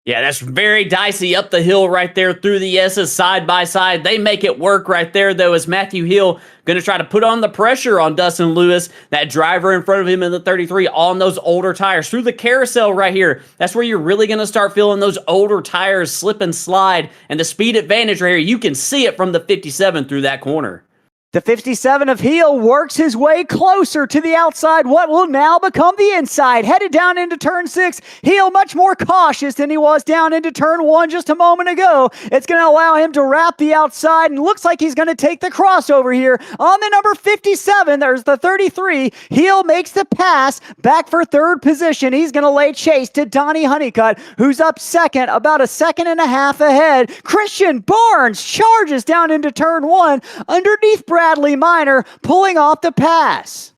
Yeah, that's very dicey up the hill right there through the Esses side by side. They make it work right there, though, as Matthew Heale going to try to put on the pressure on Dustin Lewis, that driver in front of him in the 33 on those older tires. Through the carousel right here, that's where you're really going to start feeling those older tires slip and slide, and the speed advantage right here, you can see it from the 57 through that corner. The 57 of Heale works his way closer to the outside, what will now become the inside. Headed down into turn 6. Heale much more cautious than he was down into turn 1 just a moment ago. It's going to allow him to wrap the outside, and looks like he's going to take the crossover here on the number 57. There's the 33. Heale makes the pass back for third position. He's going to lay chase to Donney Honeycutt, who's up second, about a second and a half ahead. Christian Barnes charges down into turn 1 underneath Bradley Minor, pulling off the pass.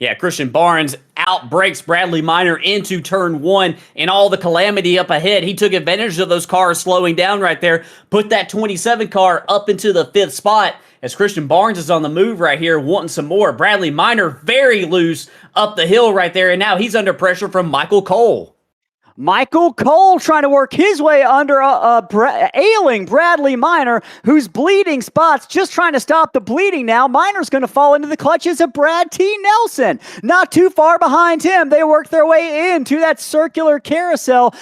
Yeah, Christian Barnes outbreaks Bradley Minor into turn 1 and all the calamity up ahead. He took advantage of those cars slowing down right there, put that 27 car up into the 5th spot as Christian Barnes is on the move right here, wanting some more. Bradley Minor very loose up the hill right there, and now he's under pressure from Michael Cole. Michael Cole trying to work his way under ailing Bradley Minor, who's bleeding spots, just trying to stop the bleeding now. Minor's going to fall into the clutches of Brad T. Nelson. Not too far behind him. They work their way into that circular carousel.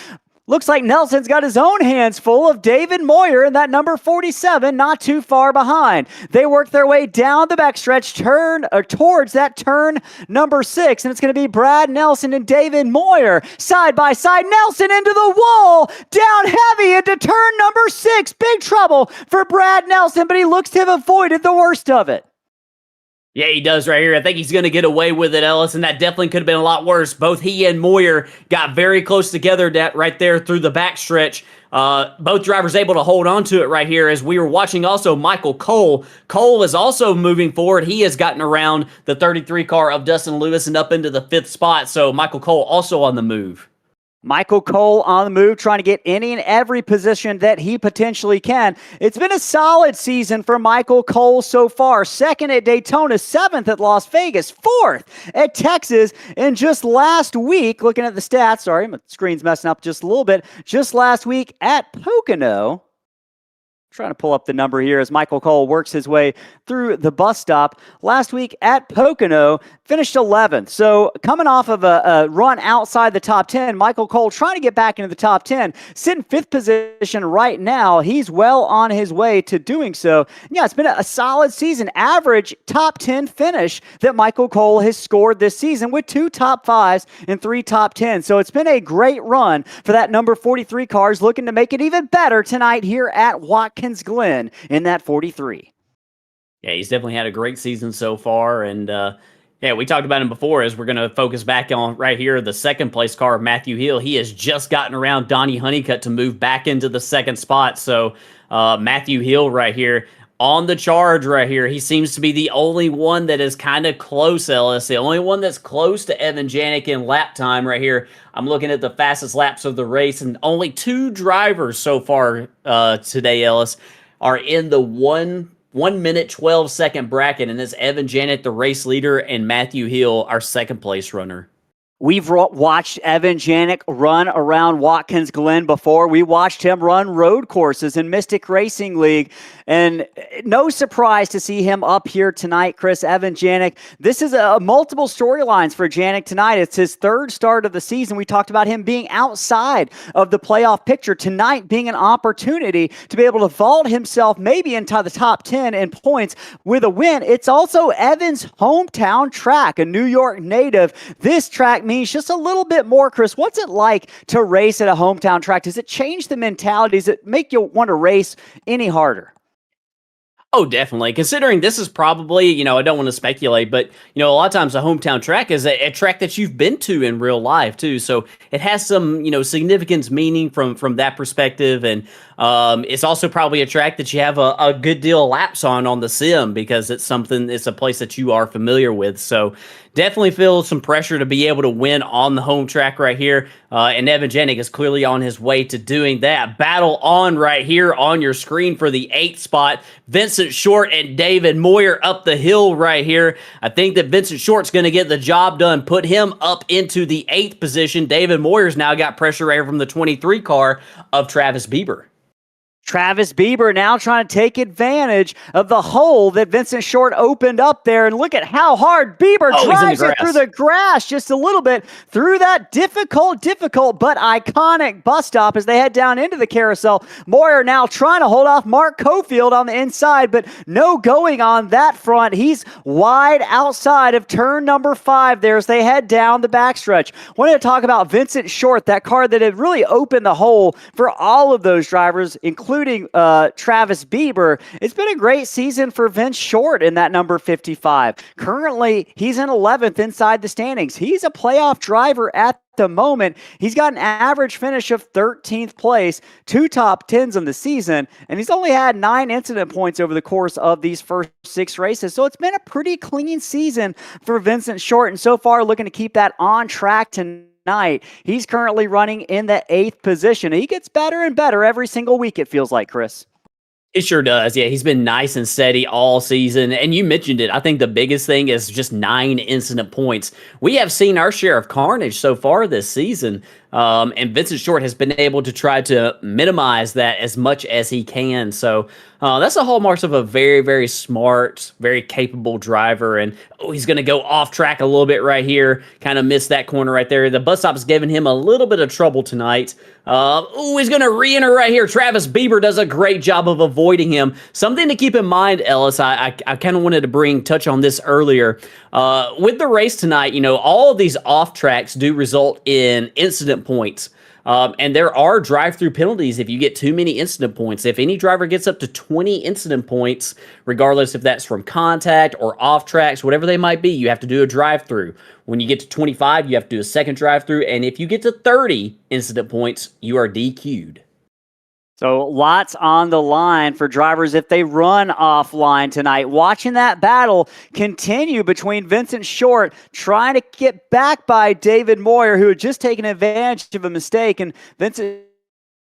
Looks like Nelson's got his own hands full of David Moyer in that number 47, not too far behind. They work their way down the backstretch, towards that turn number 6, and it's going to be Brad Nelson and David Moyer side by side. Nelson into the wall, down heavy into turn number 6. Big trouble for Brad Nelson, but he looks to have avoided the worst of it. Yeah, he does right here. I think he's going to get away with it, Ellis, and that definitely could have been a lot worse. Both he and Moyer got very close together right there through the backstretch. Both drivers able to hold on to it right here as we were watching also Michael Cole. Cole is also moving forward. He has gotten around the 33 car of Dustin Lewis and up into the 5th spot, so Michael Cole also on the move. Michael Cole on the move, trying to get any and every position that he potentially can. It's been a solid season for Michael Cole so far. 2nd at Daytona, 7th at Las Vegas, 4th at Texas. And just last week, looking at the stats, sorry, my screen's messing up just a little bit. Just last week at Pocono, trying to pull up the number here as Michael Cole works his way through the bus stop. Last week at Pocono, finished 11th. So coming off of a run outside the top 10, Michael Cole trying to get back into the top 10, sitting 5th position right now. He's well on his way to doing so. Yeah, it's been a solid season. Average top 10 finish that Michael Cole has scored this season with 2 top 5s and 3 top 10s. So it's been a great run for that number 43 cars, looking to make it even better tonight here at Watkins Glen in that 43. Yeah, he's definitely had a great season so far, and yeah, we talked about him before as we're going to focus back on right here, the 2nd place car of Matthew Heale. He has just gotten around Donney Honeycutt to move back into the 2nd spot, so Matthew Heale right here on the charge right here. He seems to be the only one that is kind of close, Ellis, the only one that's close to Evan Janik in lap time right here. I'm looking at the fastest laps of the race, and only 2 drivers so far today, Ellis, are in the 1 minute 12 second bracket, and it's Evan Janik, the race leader, and Matthew Heale, our 2nd place runner. We've watched Evan Janik run around Watkins Glen before. We watched him run road courses in Mystic Racing League. And no surprise to see him up here tonight, Chris. Evan Janik. This is multiple storylines for Janik tonight. It's his 3rd start of the season. We talked about him being outside of the playoff picture. Tonight being an opportunity to be able to vault himself maybe into the top 10 in points with a win. It's also Evan's hometown track, a New York native. This track means just a little bit more, Chris. What's it like to race at a hometown track? Does it change the mentality? Does it make you want to race any harder? Oh, definitely. Considering this is probably, I don't want to speculate, but, a lot of times a hometown track is a track that you've been to in real life, too. So it has some, significance, meaning from that perspective. And it's also probably a track that you have a good deal of laps on the sim because it's a place that you are familiar with. So definitely feel some pressure to be able to win on the home track right here. And Evan Janik is clearly on his way to doing that. Battle on right here on your screen for the 8th spot. Vincent Short and David Moyer up the hill right here. I think that Vincent Short's going to get the job done, put him up into the 8th position. David Moyer's now got pressure right from the 23 car of Travis Bieber. Travis Bieber now trying to take advantage of the hole that Vincent Short opened up there. And look at how hard Bieber drives it through the grass just a little bit through that difficult but iconic bus stop as they head down into the carousel. Moyer now trying to hold off Mark Cofield on the inside, but no going on that front. He's wide outside of turn number 5 there as they head down the backstretch. Wanted to talk about Vincent Short, that car that had really opened the hole for all of those drivers, including Travis Bieber. It's been a great season for Vince Short in that number 55. Currently, he's in 11th inside the standings. He's a playoff driver at the moment. He's got an average finish of 13th place, 2 top 10s in the season, and he's only had 9 incident points over the course of these first 6 races. So it's been a pretty clean season for Vincent Short, and so far looking to keep that on track tonight. He's currently running in the 8th position. He gets better and better every single week, it feels like, Chris. It sure does. Yeah, he's been nice and steady all season. And you mentioned it. I think the biggest thing is just 9 incident points. We have seen our share of carnage so far this season. And Vincent Short has been able to try to minimize that as much as he can. So That's the hallmarks of a very, very smart, very capable driver. And he's going to go off track a little bit right here. Kind of missed that corner right there. The bus stop is giving him a little bit of trouble tonight. He's going to re-enter right here. Travis Bieber does a great job of avoiding him. Something to keep in mind, Ellis, I kind of wanted to touch on this earlier. With the race tonight, all of these off tracks do result in incident points. And there are drive-through penalties if you get too many incident points. If any driver gets up to 20 incident points, regardless if that's from contact or off tracks, whatever they might be, you have to do a drive-through. When you get to 25, you have to do a second drive-through. And if you get to 30 incident points, you are DQ'd. So lots on the line for drivers if they run offline tonight. Watching that battle continue between Vincent Short trying to get back by David Moyer, who had just taken advantage of a mistake, and Vincent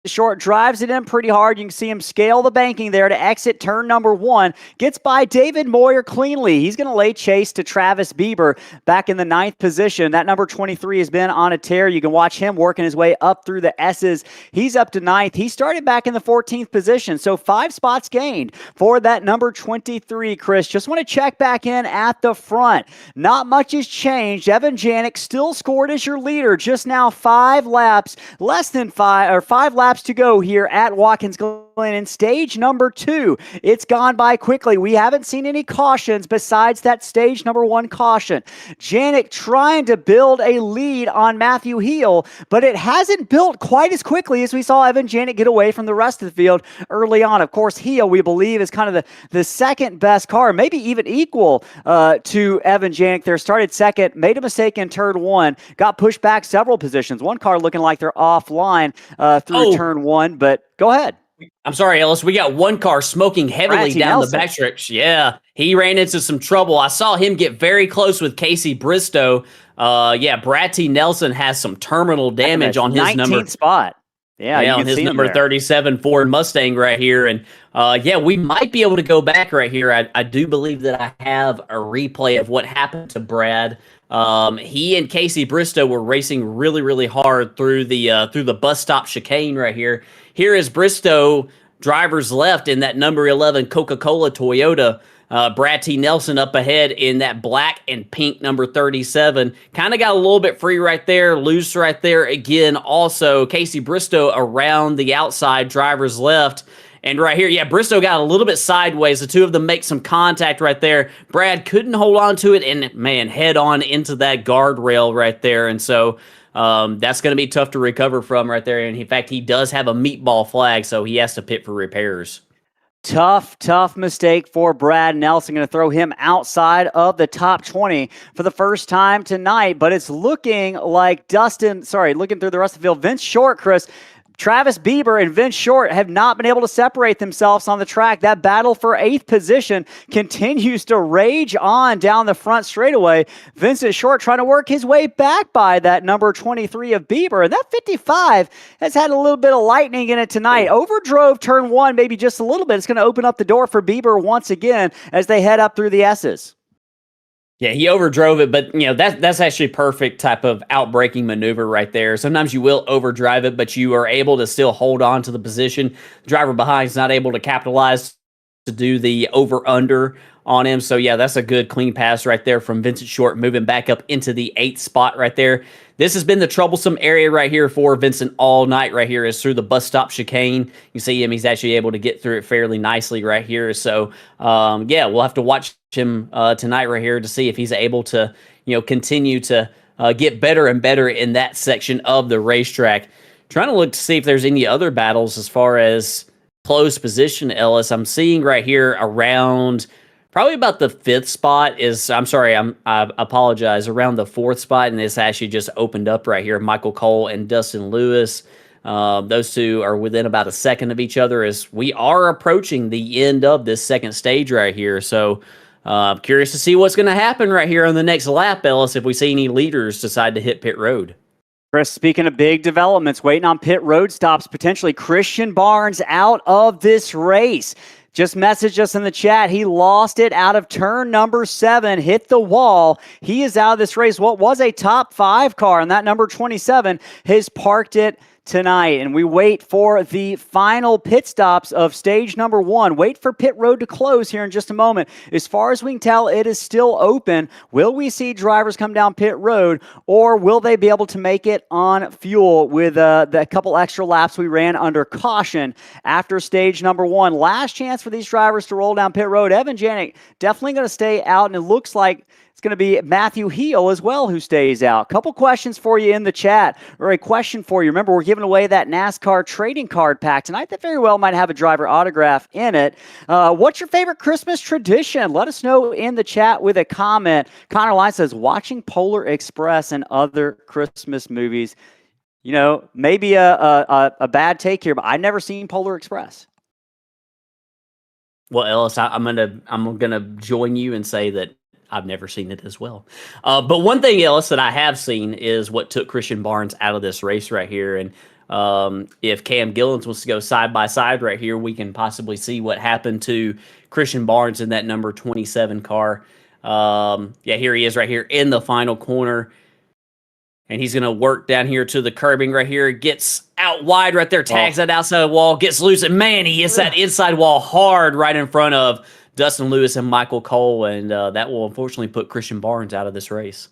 Short drives it in pretty hard. You can see him scale the banking there to exit turn number 1. Gets by David Moyer cleanly. He's going to lay chase to Travis Bieber back in the 9th position. That number 23 has been on a tear. You can watch him working his way up through the Esses. He's up to 9th. He started back in the 14th position, so 5 spots gained for that number 23, Chris. Just want to check back in at the front. Not much has changed. Evan Janik still scored as your leader. Just now 5 laps, less than 5 laps to go here at Watkins Glen in stage number 2. It's gone by quickly. We haven't seen any cautions besides that stage number 1 caution. Janik trying to build a lead on Matthew Heale, but it hasn't built quite as quickly as we saw Evan Janik get away from the rest of the field early on. Of course, Heale, we believe, is kind of the second best car, maybe even equal to Evan Janik there. Started second, made a mistake in turn 1, got pushed back several positions. One car looking like they're offline through turn 1, but go ahead. I'm sorry, Ellis. We got one car smoking heavily down the backstretch. Yeah, he ran into some trouble. I saw him get very close with Casey Bristow. Brad T. Nelson has some terminal damage on his 19th number. Spot. Yeah, on his number 37 Ford Mustang right here. And we might be able to go back right here. I do believe that I have a replay of what happened to Brad. He and Casey Bristow were racing really, really hard through the bus stop chicane right here. Here is Bristow, driver's left in that number 11 Coca-Cola Toyota. Brad T. Nelson up ahead in that black and pink number 37. Kind of got a little bit free right there, loose right there. Again, also Casey Bristow around the outside, driver's left. And right here, Bristow got a little bit sideways. The two of them make some contact right there. Brad couldn't hold on to it and, man, head on into that guardrail right there. And so that's going to be tough to recover from right there. And in fact, he does have a meatball flag, so he has to pit for repairs. Tough mistake for Brad Nelson. Going to throw him outside of the top 20 for the first time tonight. But it's looking like looking through the rest of the field, Vince Short, Chris, Travis Bieber and Vince Short have not been able to separate themselves on the track. That battle for 8th position continues to rage on down the front straightaway. Vincent Short trying to work his way back by that number 23 of Bieber. And that 55 has had a little bit of lightning in it tonight. Overdrove turn 1 maybe just a little bit. It's going to open up the door for Bieber once again as they head up through the S's. Yeah, he overdrove it, but that's actually perfect type of outbraking maneuver right there. Sometimes you will overdrive it, but you are able to still hold on to the position. The driver behind is not able to capitalize to do the over-under on him. So, that's a good clean pass right there from Vincent Short, moving back up into the 8th spot right there. This has been the troublesome area right here for Vincent all night right here is through the bus stop chicane. You see him, he's actually able to get through it fairly nicely right here. So, we'll have to watch him tonight right here to see if he's able to, continue to get better and better in that section of the racetrack. Trying to look to see if there's any other battles as far as close position, Ellis. I'm seeing right here around probably about the 5th spot I apologize, around the 4th spot, and this actually just opened up right here. Michael Cole and Dustin Lewis. Those two are within about a second of each other as we are approaching the end of this second stage right here. So I'm curious to see what's going to happen right here on the next lap, Ellis, if we see any leaders decide to hit pit road. Chris, speaking of big developments, waiting on pit road stops, potentially Christian Barnes out of this race. Just messaged us in the chat. He lost it out of turn number 7, hit the wall. He is out of this race. What was a top 5 car, and that number 27 has parked it tonight, and we wait for the final pit stops of stage number 1. Wait for pit road to close here in just a moment. As far as we can tell, it is still open. Will we see drivers come down pit road, or will they be able to make it on fuel with the couple extra laps we ran under caution after stage number 1? Last chance for these drivers to roll down pit road. Evan Janik definitely going to stay out, and it looks like it's going to be Matthew Heale as well who stays out. Couple questions for you in the chat, or a question for you. Remember, we're giving away that NASCAR trading card pack tonight that very well might have a driver autograph in it. What's your favorite Christmas tradition? Let us know in the chat with a comment. Connor Line says, watching Polar Express and other Christmas movies. You know, maybe a bad take here, but I've never seen Polar Express. Well, Ellis, I'm gonna join you and say that I've never seen it as well. But one thing, Ellis, that I have seen is what took Christian Barnes out of this race right here. And if Cam Gillens wants to go side by side right here, we can possibly see what happened to Christian Barnes in that number 27 car. Yeah, here he is right here in the final corner. And he's going to work down here to the curbing right here. Gets out wide right there, tags that outside wall, gets loose, and man, he hits that inside wall hard right in front of Dustin Lewis and Michael Cole, and that will unfortunately put Christian Barnes out of this race.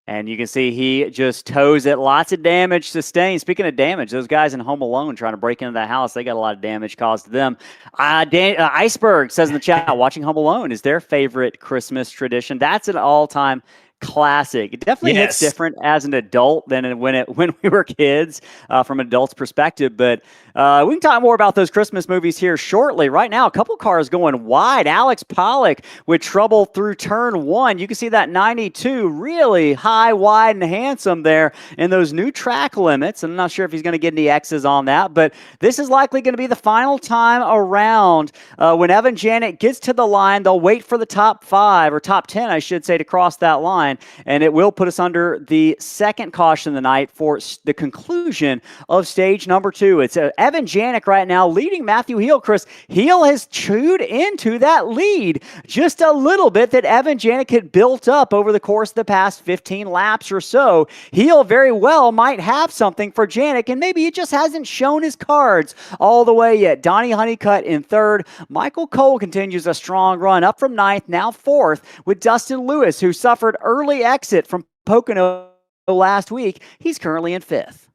And you can see he just toes it. Lots of damage sustained. Speaking of damage, those guys in Home Alone trying to break into the house, they got a lot of damage caused to them. Iceberg says in the chat, watching Home Alone is their favorite Christmas tradition. That's an all-time classic. It definitely hits different as an adult than when we were kids from an adult's perspective. But we can talk more about those Christmas movies here shortly. Right now, a couple cars going wide. Alex Pollock with trouble through turn 1. You can see that 92 really high, wide, and handsome there in those new track limits. I'm not sure if he's going to get any X's on that, but this is likely going to be the final time around. When Evan Janik gets to the line, they'll wait for the top 5, or top 10, I should say, to cross that line. And it will put us under the second caution of the night for the conclusion of stage number 2. It's Evan Janik right now leading Matthew Heale. Chris, Heale has chewed into that lead just a little bit that Evan Janik had built up over the course of the past 15 laps or so. Heale very well might have something for Janik, and maybe he just hasn't shown his cards all the way yet. Donney Honeycutt in 3rd. Michael Cole continues a strong run up from 9th, now 4th, with Dustin Lewis, who suffered early exit from Pocono last week. He's currently in 5th.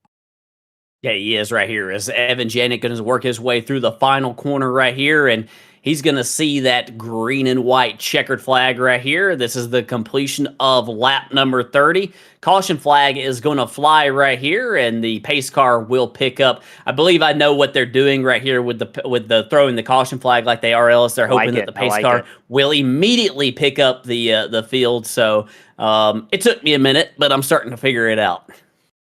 Yeah, he is right here. As Evan Janik going to work his way through the final corner right here, and he's going to see that green and white checkered flag right here. This is the completion of lap number 30. Caution flag is going to fly right here, and the pace car will pick up. I believe I know what they're doing right here with the throwing the caution flag like they are, Ellis. They're hoping that the pace car will immediately pick up the field. So it took me a minute, but I'm starting to figure it out.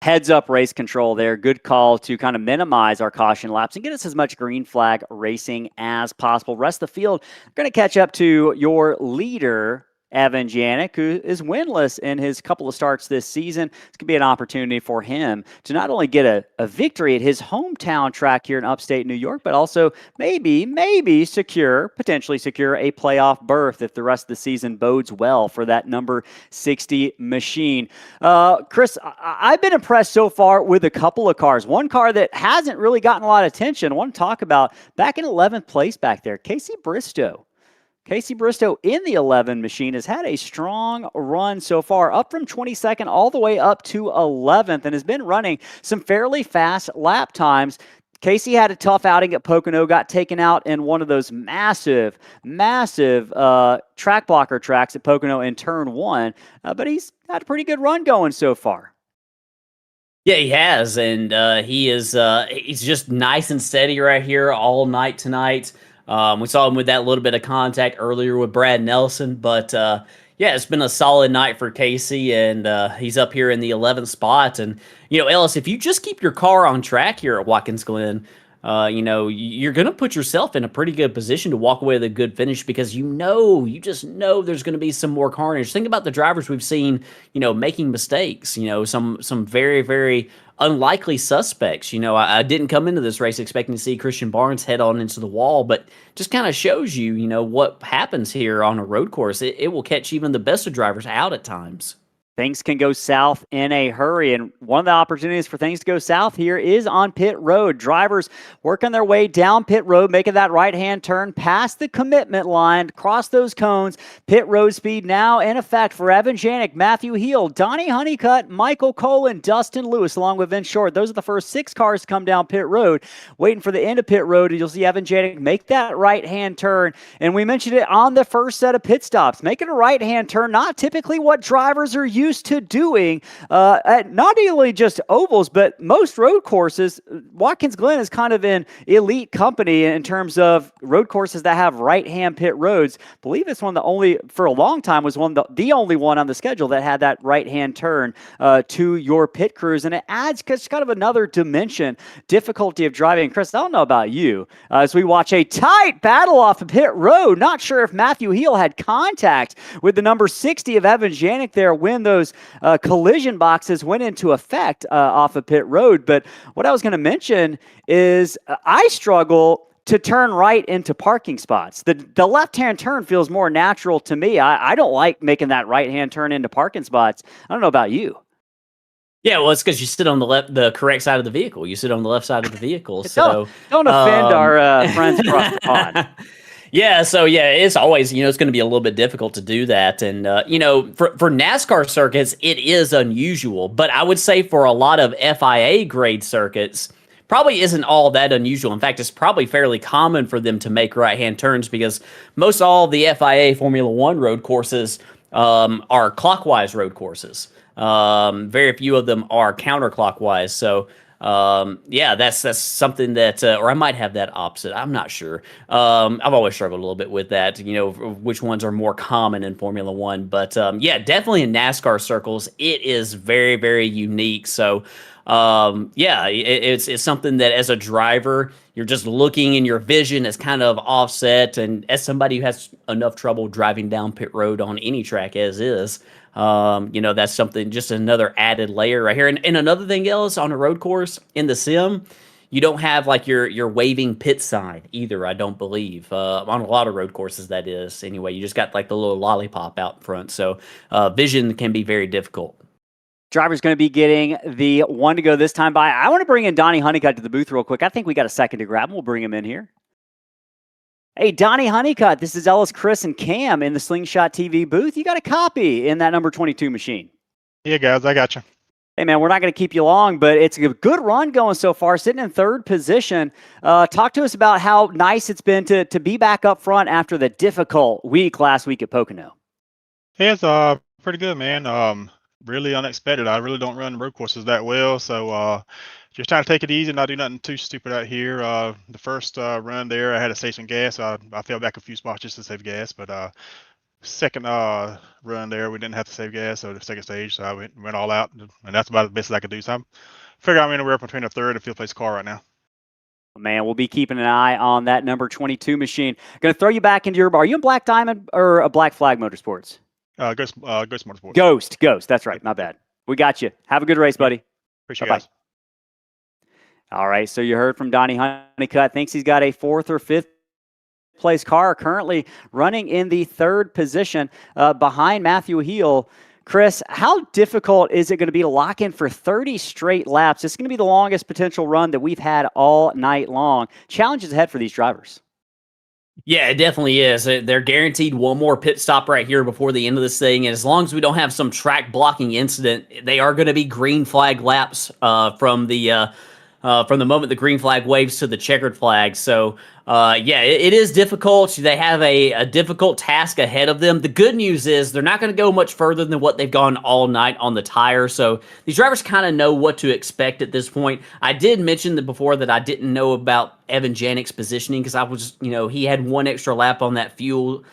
Heads up race control there. Good call to kind of minimize our caution laps and get us as much green flag racing as possible. Rest of the field going to catch up to your leader, Evan Janik, who is winless in his couple of starts this season. It's going to be an opportunity for him to not only get a victory at his hometown track here in upstate New York, but also maybe potentially secure a playoff berth if the rest of the season bodes well for that number 60 machine. Chris, I've been impressed so far with a couple of cars. One car that hasn't really gotten a lot of attention, I want to talk about back in 11th place back there, Casey Bristow. Casey Bristow in the 11 machine has had a strong run so far, up from 22nd all the way up to 11th, and has been running some fairly fast lap times. Casey had a tough outing at Pocono, got taken out in one of those massive track blocker tracks at Pocono in turn 1, but he's had a pretty good run going so far. Yeah, he has, and he's just nice and steady right here all night tonight. We saw him with that little bit of contact earlier with Brad Nelson, but yeah, it's been a solid night for Casey, and he's up here in the 11th spot. And, you know, Ellis, if you just keep your car on track here at Watkins Glen, you know, you're going to put yourself in a pretty good position to walk away with a good finish because you just know there's going to be some more carnage. Think about the drivers we've seen, you know, making mistakes, you know, some very, very unlikely suspects. You know, I didn't come into this race expecting to see Christian Barnes head on into the wall, but just kind of shows you, you know, what happens here on a road course. It will catch even the best of drivers out at times. Things can go south in a hurry, and one of the opportunities for things to go south here is on pit road. Drivers working their way down pit road, making that right-hand turn past the commitment line, cross those cones. Pit road speed now in effect for Evan Janik, Matthew Heale, Donney Honeycutt, Michael Colin, Dustin Lewis, along with Vince Short. Those are the first 6 cars to come down pit road. Waiting for the end of pit road, and you'll see Evan Janik make that right-hand turn. And we mentioned it on the first set of pit stops. Making a right-hand turn, not typically what drivers are used to doing at not only just ovals, but most road courses. Watkins Glen is kind of in elite company in terms of road courses that have right-hand pit roads. I believe it's one of the only, for a long time, was the only one on the schedule that had that right-hand turn to your pit crews, and it adds kind of another dimension, difficulty of driving. Chris, I don't know about you, as we watch a tight battle off of pit road. Not sure if Matthew Heale had contact with the number 60 of Evan Janik there when those collision boxes went into effect off of pit road. But what I was going to mention is I struggle to turn right into parking spots. The left-hand turn feels more natural to me. I don't like making that right-hand turn into parking spots. I don't know about you. Yeah, well, it's because you sit on the correct side of the vehicle. You sit on the left side of the vehicle. So don't offend our friends across the pond. Yeah, so it's always, it's going to be a little bit difficult to do that. And, for NASCAR circuits, it is unusual. But I would say for a lot of FIA grade circuits, probably isn't all that unusual. In fact, it's probably fairly common for them to make right-hand turns because most all the FIA Formula One road courses are clockwise road courses. Very few of them are counterclockwise. So, that's something that, or I might have that opposite. I'm not sure. I've always struggled a little bit with that, which ones are more common in Formula One. But, definitely in NASCAR circles, it is very, very unique. So, it's something that as a driver, you're just looking and your vision is kind of offset. And as somebody who has enough trouble driving down pit road on any track as is, that's something, just another added layer right here. And another thing else on a road course in the sim, you don't have like your waving pit sign either, I don't believe. On a lot of road courses, that is. Anyway, you just got like the little lollipop out front. So vision can be very difficult. Driver's going to be getting the one to go this time by. I want to bring in Donney Honeycutt to the booth real quick. I think we got a second to grab him. We'll bring him in here. Hey, Donney Honeycutt, this is Ellis, Chris, and Cam in the Slingshot TV booth. You got a copy in that number 22 machine. Yeah, guys, I got you. Hey, man, we're not going to keep you long, but it's a good run going so far, sitting in third position. Talk to us about how nice it's been to be back up front after the difficult week last week at Pocono. Yeah, it's pretty good, man. Really unexpected. I really don't run road courses that well, so just trying to take it easy, not do nothing too stupid out here. The first run there, I had to save some gas. I fell back a few spots just to save gas, but second run there, we didn't have to save gas, so the second stage, so I went all out, and that's about the best I could do. So I figure I'm anywhere between a third and fifth place car right now. Man, we'll be keeping an eye on that number 22 machine. Going to throw you back into your. Are you in Black Diamond or a Black Flag Motorsports? Ghost Motorsports. Ghost. That's right. My bad. We got you. Have a good race, buddy. Appreciate it, Bye-bye. guys. All right, so you heard from Donney Honeycutt. Thinks he's got a fourth or fifth place car, currently running in the third position behind Matthew Heale. Chris, how difficult is it going to be to lock in for 30 straight laps? It's going to be the longest potential run that we've had all night long. Challenges ahead for these drivers. Yeah, it definitely is. They're guaranteed one more pit stop right here before the end of this thing. And as long as we don't have some track blocking incident, they are going to be green flag laps from the moment the green flag waves to the checkered flag. So, it is difficult. They have a difficult task ahead of them. The good news is they're not going to go much further than what they've gone all night on the tire. So these drivers kind of know what to expect at this point. I did mention before that I didn't know about Evan Janik's positioning because I was, he had one extra lap on that fuel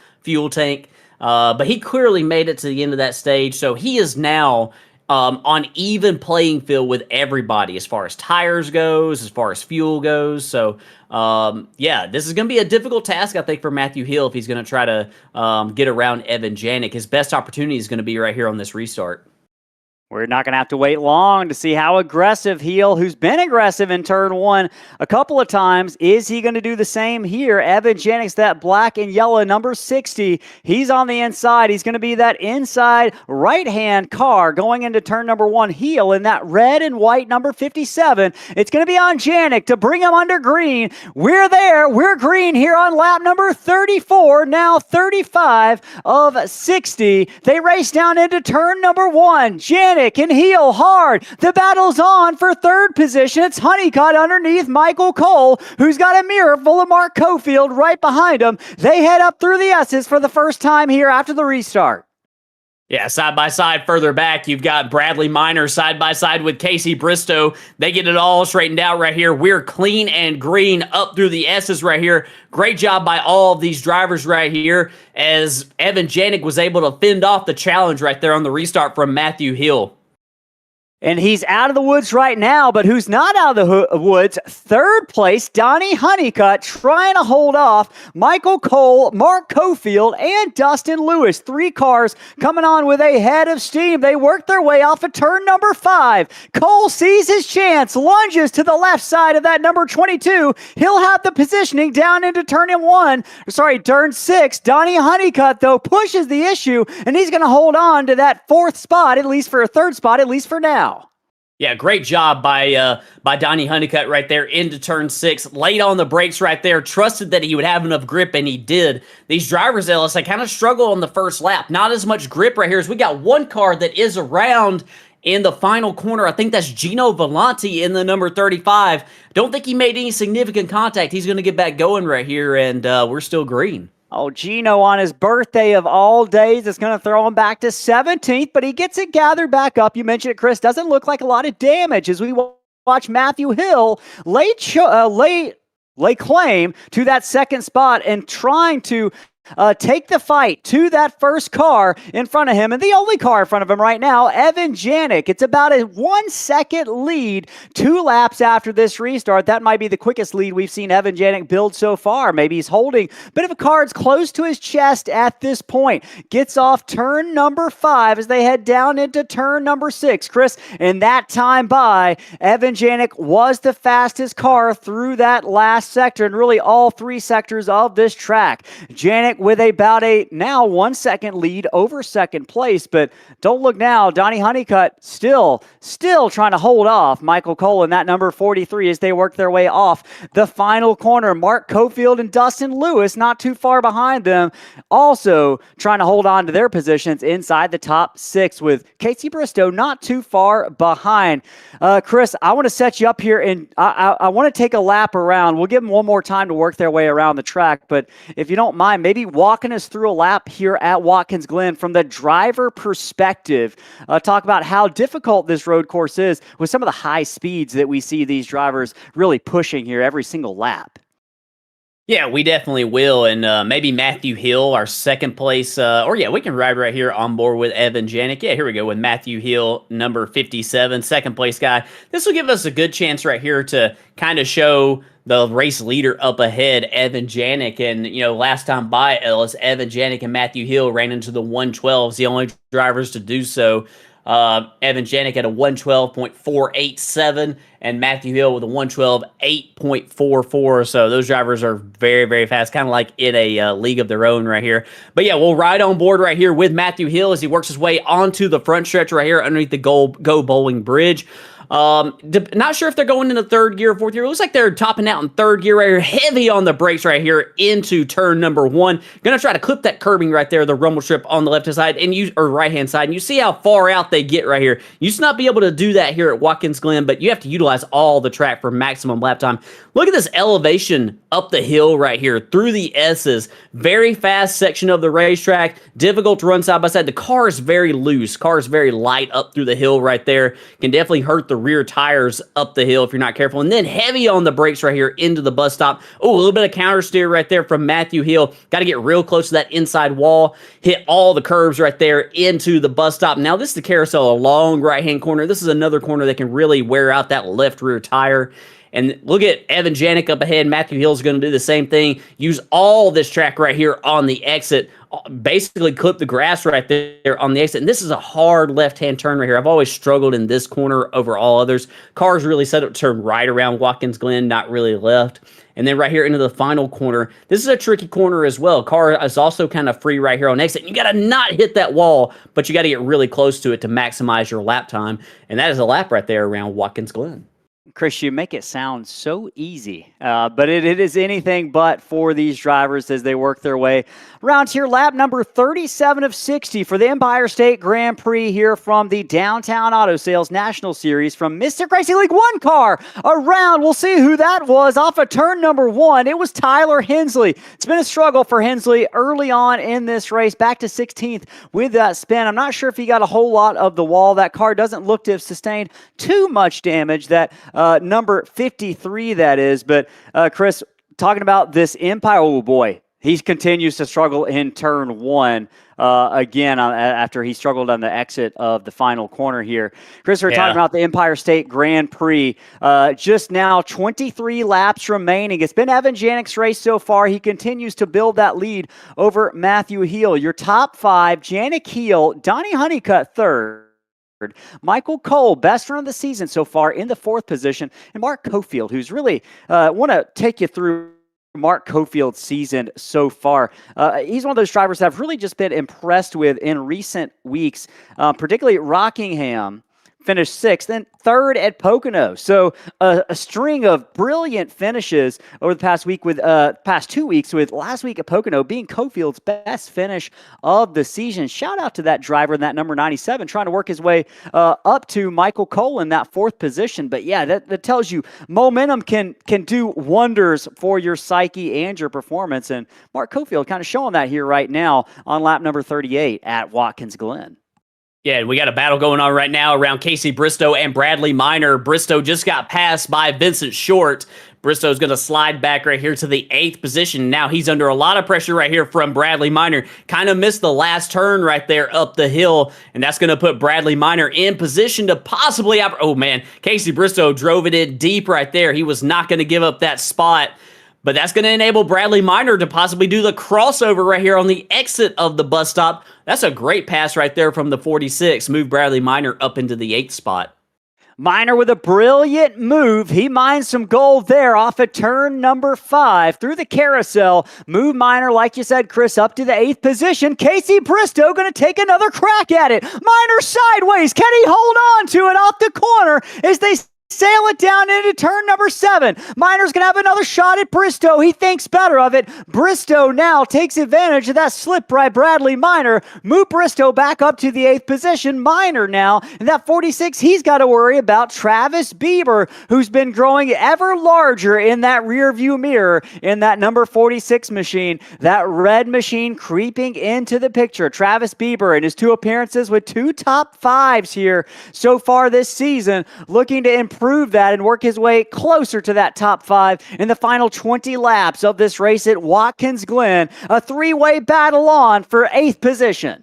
tank. But he clearly made it to the end of that stage. So he is now on even playing field with everybody as far as tires goes, as far as fuel goes. So, this is going to be a difficult task, I think, for Matthew Heale if he's going to try to get around Evan Janik. His best opportunity is going to be right here on this restart. We're not going to have to wait long to see how aggressive Heale, who's been aggressive in turn one a couple of times, is he going to do the same here? Evan Janik's that black and yellow number 60. He's on the inside. He's going to be that inside right-hand car going into turn number one. Heale in that red and white number 57. It's going to be on Janik to bring him under green. We're there. We're green here on lap number 34. Now 35 of 60. They race down into turn number one. Janik and Heale hard. The battle's on for third position. It's Honeycutt underneath Michael Cole, who's got a mirror full of Mark Cofield right behind him. They head up through the Esses for the first time here after the restart. Yeah, side by side further back, you've got Bradley Minor side by side with Casey Bristow. They get it all straightened out right here. We're clean and green up through the S's right here. Great job by all of these drivers right here as Evan Janik was able to fend off the challenge right there on the restart from Matthew Heale. And he's out of the woods right now, but who's not out of the woods? Third place, Donney Honeycutt trying to hold off Michael Cole, Mark Cofield, and Dustin Lewis. 3 cars coming on with a head of steam. They work their way off of turn number 5. Cole sees his chance, lunges to the left side of that number 22. He'll have the positioning down into turn 6. Donney Honeycutt, though, pushes the issue, and he's going to hold on to that 4th spot, at least for a 3rd spot, at least for now. Yeah, great job by Donney Honeycutt right there into turn 6. Laid on the brakes right there. Trusted that he would have enough grip, and he did. These drivers, Ellis, they kind of struggle on the first lap. Not as much grip right here as we got one car that is around in the final corner. I think that's Gino Volante in the number 35. Don't think he made any significant contact. He's going to get back going right here, and we're still green. Oh, Gino on his birthday of all days is going to throw him back to 17th, but he gets it gathered back up. You mentioned it, Chris. Doesn't look like a lot of damage as we watch Matthew Heale lay claim to that 2nd spot and trying to take the fight to that first car in front of him, and the only car in front of him right now, Evan Janik. It's about a 1-second lead 2 laps after this restart. That might be the quickest lead we've seen Evan Janik build so far. Maybe he's holding a bit of a cards close to his chest at this point. Gets off turn number 5 as they head down into turn number 6. Chris, in that time by, Evan Janik was the fastest car through that last sector and really all 3 sectors of this track. Janik with about a now 1-second lead over 2nd place, but don't look now. Donney Honeycutt still trying to hold off Michael Cole in that number 43 as they work their way off the final corner. Mark Cofield and Dustin Lewis not too far behind them, also trying to hold on to their positions inside the top 6 with Casey Bristow not too far behind. Chris, I want to set you up here, and I want to take a lap around. We'll give them one more time to work their way around the track, but if you don't mind, maybe walking us through a lap here at Watkins Glen from the driver perspective. Talk about how difficult this road course is with some of the high speeds that we see these drivers really pushing here every single lap. Yeah, we definitely will, and maybe Matthew Heale, our 2nd place, we can ride right here on board with Evan Janik. Yeah, here we go with Matthew Heale, number 57, 2nd place guy. This will give us a good chance right here to kind of show the race leader up ahead, Evan Janik. And, last time by, Ellis, Evan Janik and Matthew Heale ran into the 112s, the only drivers to do so. Evan Janik at a 112.487 and Matthew Heale with a 112.844. So those drivers are very, very fast, kind of like in a league of their own right here. But yeah, we'll ride on board right here with Matthew Heale as he works his way onto the front stretch right here underneath the Go Bowling Bridge. Not sure if they're going into 3rd gear or 4th gear. It looks like they're topping out in 3rd gear right here. Heavy on the brakes right here into turn number 1. Gonna try to clip that curbing right there, the rumble strip on the left-hand side or right-hand side. And you see how far out they get right here. You used to not be able to do that here at Watkins Glen, but you have to utilize all the track for maximum lap time. Look at this elevation up the hill right here through the S's. Very fast section of the racetrack. Difficult to run side by side. The car is very loose. Car is very light up through the hill right there. Can definitely hurt the rear tires up the hill if you're not careful. And then heavy on the brakes right here into the bus stop. Oh, a little bit of counter steer right there from Matthew Heale. Got to get real close to that inside wall. Hit all the curves right there into the bus stop. Now this is the carousel, a long right-hand corner. This is another corner that can really wear out that left rear tire. And look at Evan Janik up ahead. Matthew Heale is going to do the same thing. Use all this track right here on the exit. Basically clip the grass right there on the exit. And this is a hard left-hand turn right here. I've always struggled in this corner over all others. Cars really set up to turn right around Watkins Glen, not really left. And then right here into the final corner. This is a tricky corner as well. Car is also kind of free right here on exit. You got to not hit that wall, but you got to get really close to it to maximize your lap time. And that is a lap right there around Watkins Glen. Chris, you make it sound so easy, but it is anything but for these drivers as they work their way around here. Lap number 37 of 60 for the Empire State Grand Prix here from the Downtown Auto Sales National Series from Mystic Racing League 1 car around. We'll see who that was off of turn number 1. It was Tyler Hensley. It's been a struggle for Hensley early on in this race, back to 16th with that spin. I'm not sure if he got a whole lot of the wall. That car doesn't look to have sustained too much damage. That number 53, that is. But Chris, talking about this Empire, oh boy, he continues to struggle in turn 1 again after he struggled on the exit of the final corner here. Chris, we're talking about the Empire State Grand Prix. Just now, 23 laps remaining. It's been Evan Janik's race so far. He continues to build that lead over Matthew Heale. Your top 5, Janik, Heale, Donney Honeycutt third. Michael Cole, best run of the season so far, in the 4th position. And Mark Cofield, who's really, want to take you through Mark Cofield's season so far. He's one of those drivers that I've really just been impressed with in recent weeks, particularly at Rockingham. Finished 6th, and 3rd at Pocono. So a string of brilliant finishes over the past week with past 2 weeks, with last week at Pocono being Cofield's best finish of the season. Shout out to that driver in that number 97, trying to work his way up to Michael Cole in that 4th position. But yeah, that tells you momentum can do wonders for your psyche and your performance. And Mark Cofield kind of showing that here right now on lap number 38 at Watkins Glen. Yeah, we got a battle going on right now around Casey Bristow and Bradley Minor. Bristow just got passed by Vincent Short. Bristow's going to slide back right here to the 8th position. Now he's under a lot of pressure right here from Bradley Minor. Kind of missed the last turn right there up the hill, and that's going to put Bradley Minor in position to possibly oh man, Casey Bristow drove it in deep right there. He was not going to give up that spot. But that's going to enable Bradley Minor to possibly do the crossover right here on the exit of the bus stop. That's a great pass right there from the 46. Move Bradley Minor up into the 8th spot. Minor with a brilliant move. He mines some gold there off of turn number 5 through the carousel. Move Minor, like you said, Chris, up to the 8th position. Casey Bristow going to take another crack at it. Minor sideways. Can he hold on to it off the corner as they sail it down into turn number 7. Minor's going to have another shot at Bristow. He thinks better of it. Bristow now takes advantage of that slip by Bradley Minor. Move Bristow back up to the 8th position. Minor now in that 46. He's got to worry about Travis Bieber, who's been growing ever larger in that rear view mirror in that number 46 machine. That red machine creeping into the picture. Travis Bieber in his 2 appearances with 2 top 5s here so far this season, looking to improve that and work his way closer to that top 5 in the final 20 laps of this race at Watkins Glen. A 3-way battle on for 8th position.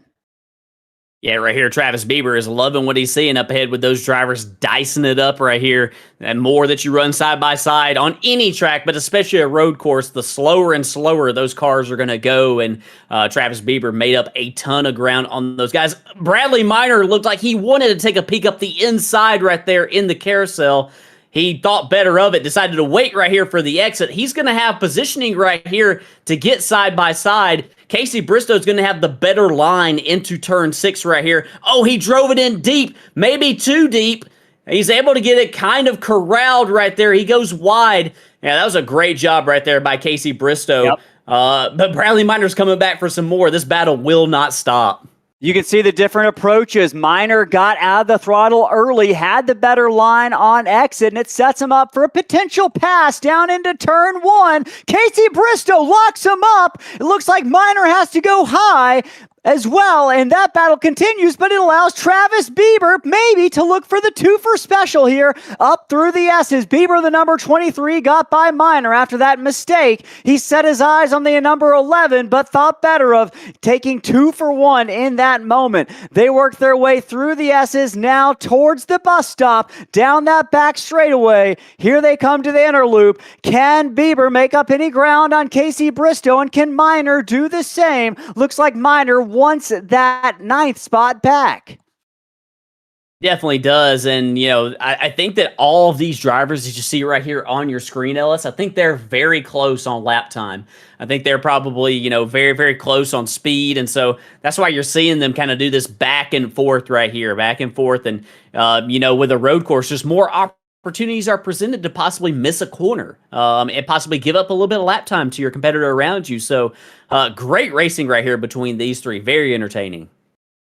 Yeah, right here, Travis Bieber is loving what he's seeing up ahead with those drivers dicing it up right here. And more that you run side by side on any track, but especially a road course, the slower and slower those cars are going to go. And Travis Bieber made up a ton of ground on those guys. Bradley Minor looked like he wanted to take a peek up the inside right there in the carousel. He thought better of it, decided to wait right here for the exit. He's going to have positioning right here to get side by side. Casey Bristow's going to have the better line into turn 6 right here. Oh, he drove it in deep, maybe too deep. He's able to get it kind of corralled right there. He goes wide. Yeah, that was a great job right there by Casey Bristow. Yep. But Bradley Minor's coming back for some more. This battle will not stop. You can see the different approaches. Minor got out of the throttle early, had the better line on exit, and it sets him up for a potential pass down into turn 1. Casey Bristow locks him up. It looks like Minor has to go high. as well, and that battle continues, but it allows Travis Bieber maybe to look for the twofer special here up through the Esses. Bieber, the number 23, got by Minor after that mistake. He set his eyes on the number 11, but thought better of taking 2 for 1 in that moment. They worked their way through the Esses, now towards the bus stop, down that back straightaway. Here they come to the inner loop. Can Bieber make up any ground on Casey Bristow, and can Minor do the same? Looks like Minor wants that 9th spot back. Definitely does. And, I think that all of these drivers that you see right here on your screen, Ellis, I think they're very close on lap time. I think they're probably, very, very close on speed. And so that's why you're seeing them kind of do this back and forth right here, back and forth. And, with a road course, just more opportunities are presented to possibly miss a corner and possibly give up a little bit of lap time to your competitor around you. So great racing right here between these three. Very entertaining.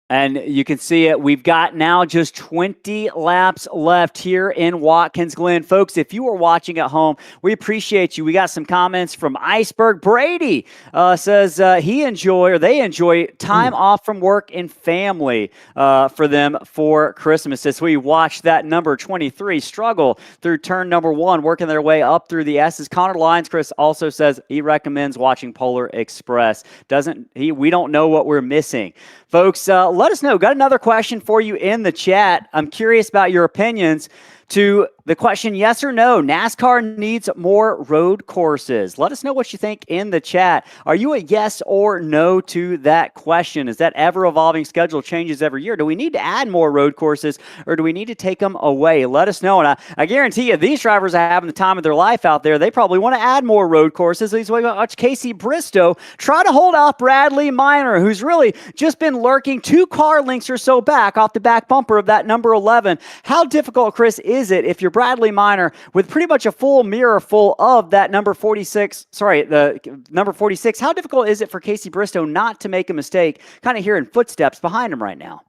And you can see it. We've got now just 20 laps left here in Watkins Glen. Folks, if you are watching at home, we appreciate you. We got some comments from Iceberg. Brady says they enjoy time off from work and family for them for Christmas. As we watch that number 23 struggle through turn number 1, working their way up through the S's. Connor Lyons, Chris, also says he recommends watching Polar Express. We don't know what we're missing. Folks, let us know. Got another question for you in the chat. I'm curious about your opinions to the question, yes or no, NASCAR needs more road courses. Let us know what you think in the chat. Are you a yes or no to that question? Is that ever-evolving schedule changes every year? Do we need to add more road courses, or do we need to take them away? Let us know. And I guarantee you, these drivers are having the time of their life out there. They probably want to add more road courses. These watch Casey Bristow try to hold off Bradley Minor, who's really just been lurking 2 car lengths or so back off the back bumper of that number 11. How difficult, Chris, is it if you're Bradley Minor with pretty much a full mirror full of that number 46, the number 46, how difficult is it for Casey Bristow not to make a mistake, kind of hearing footsteps behind him right now?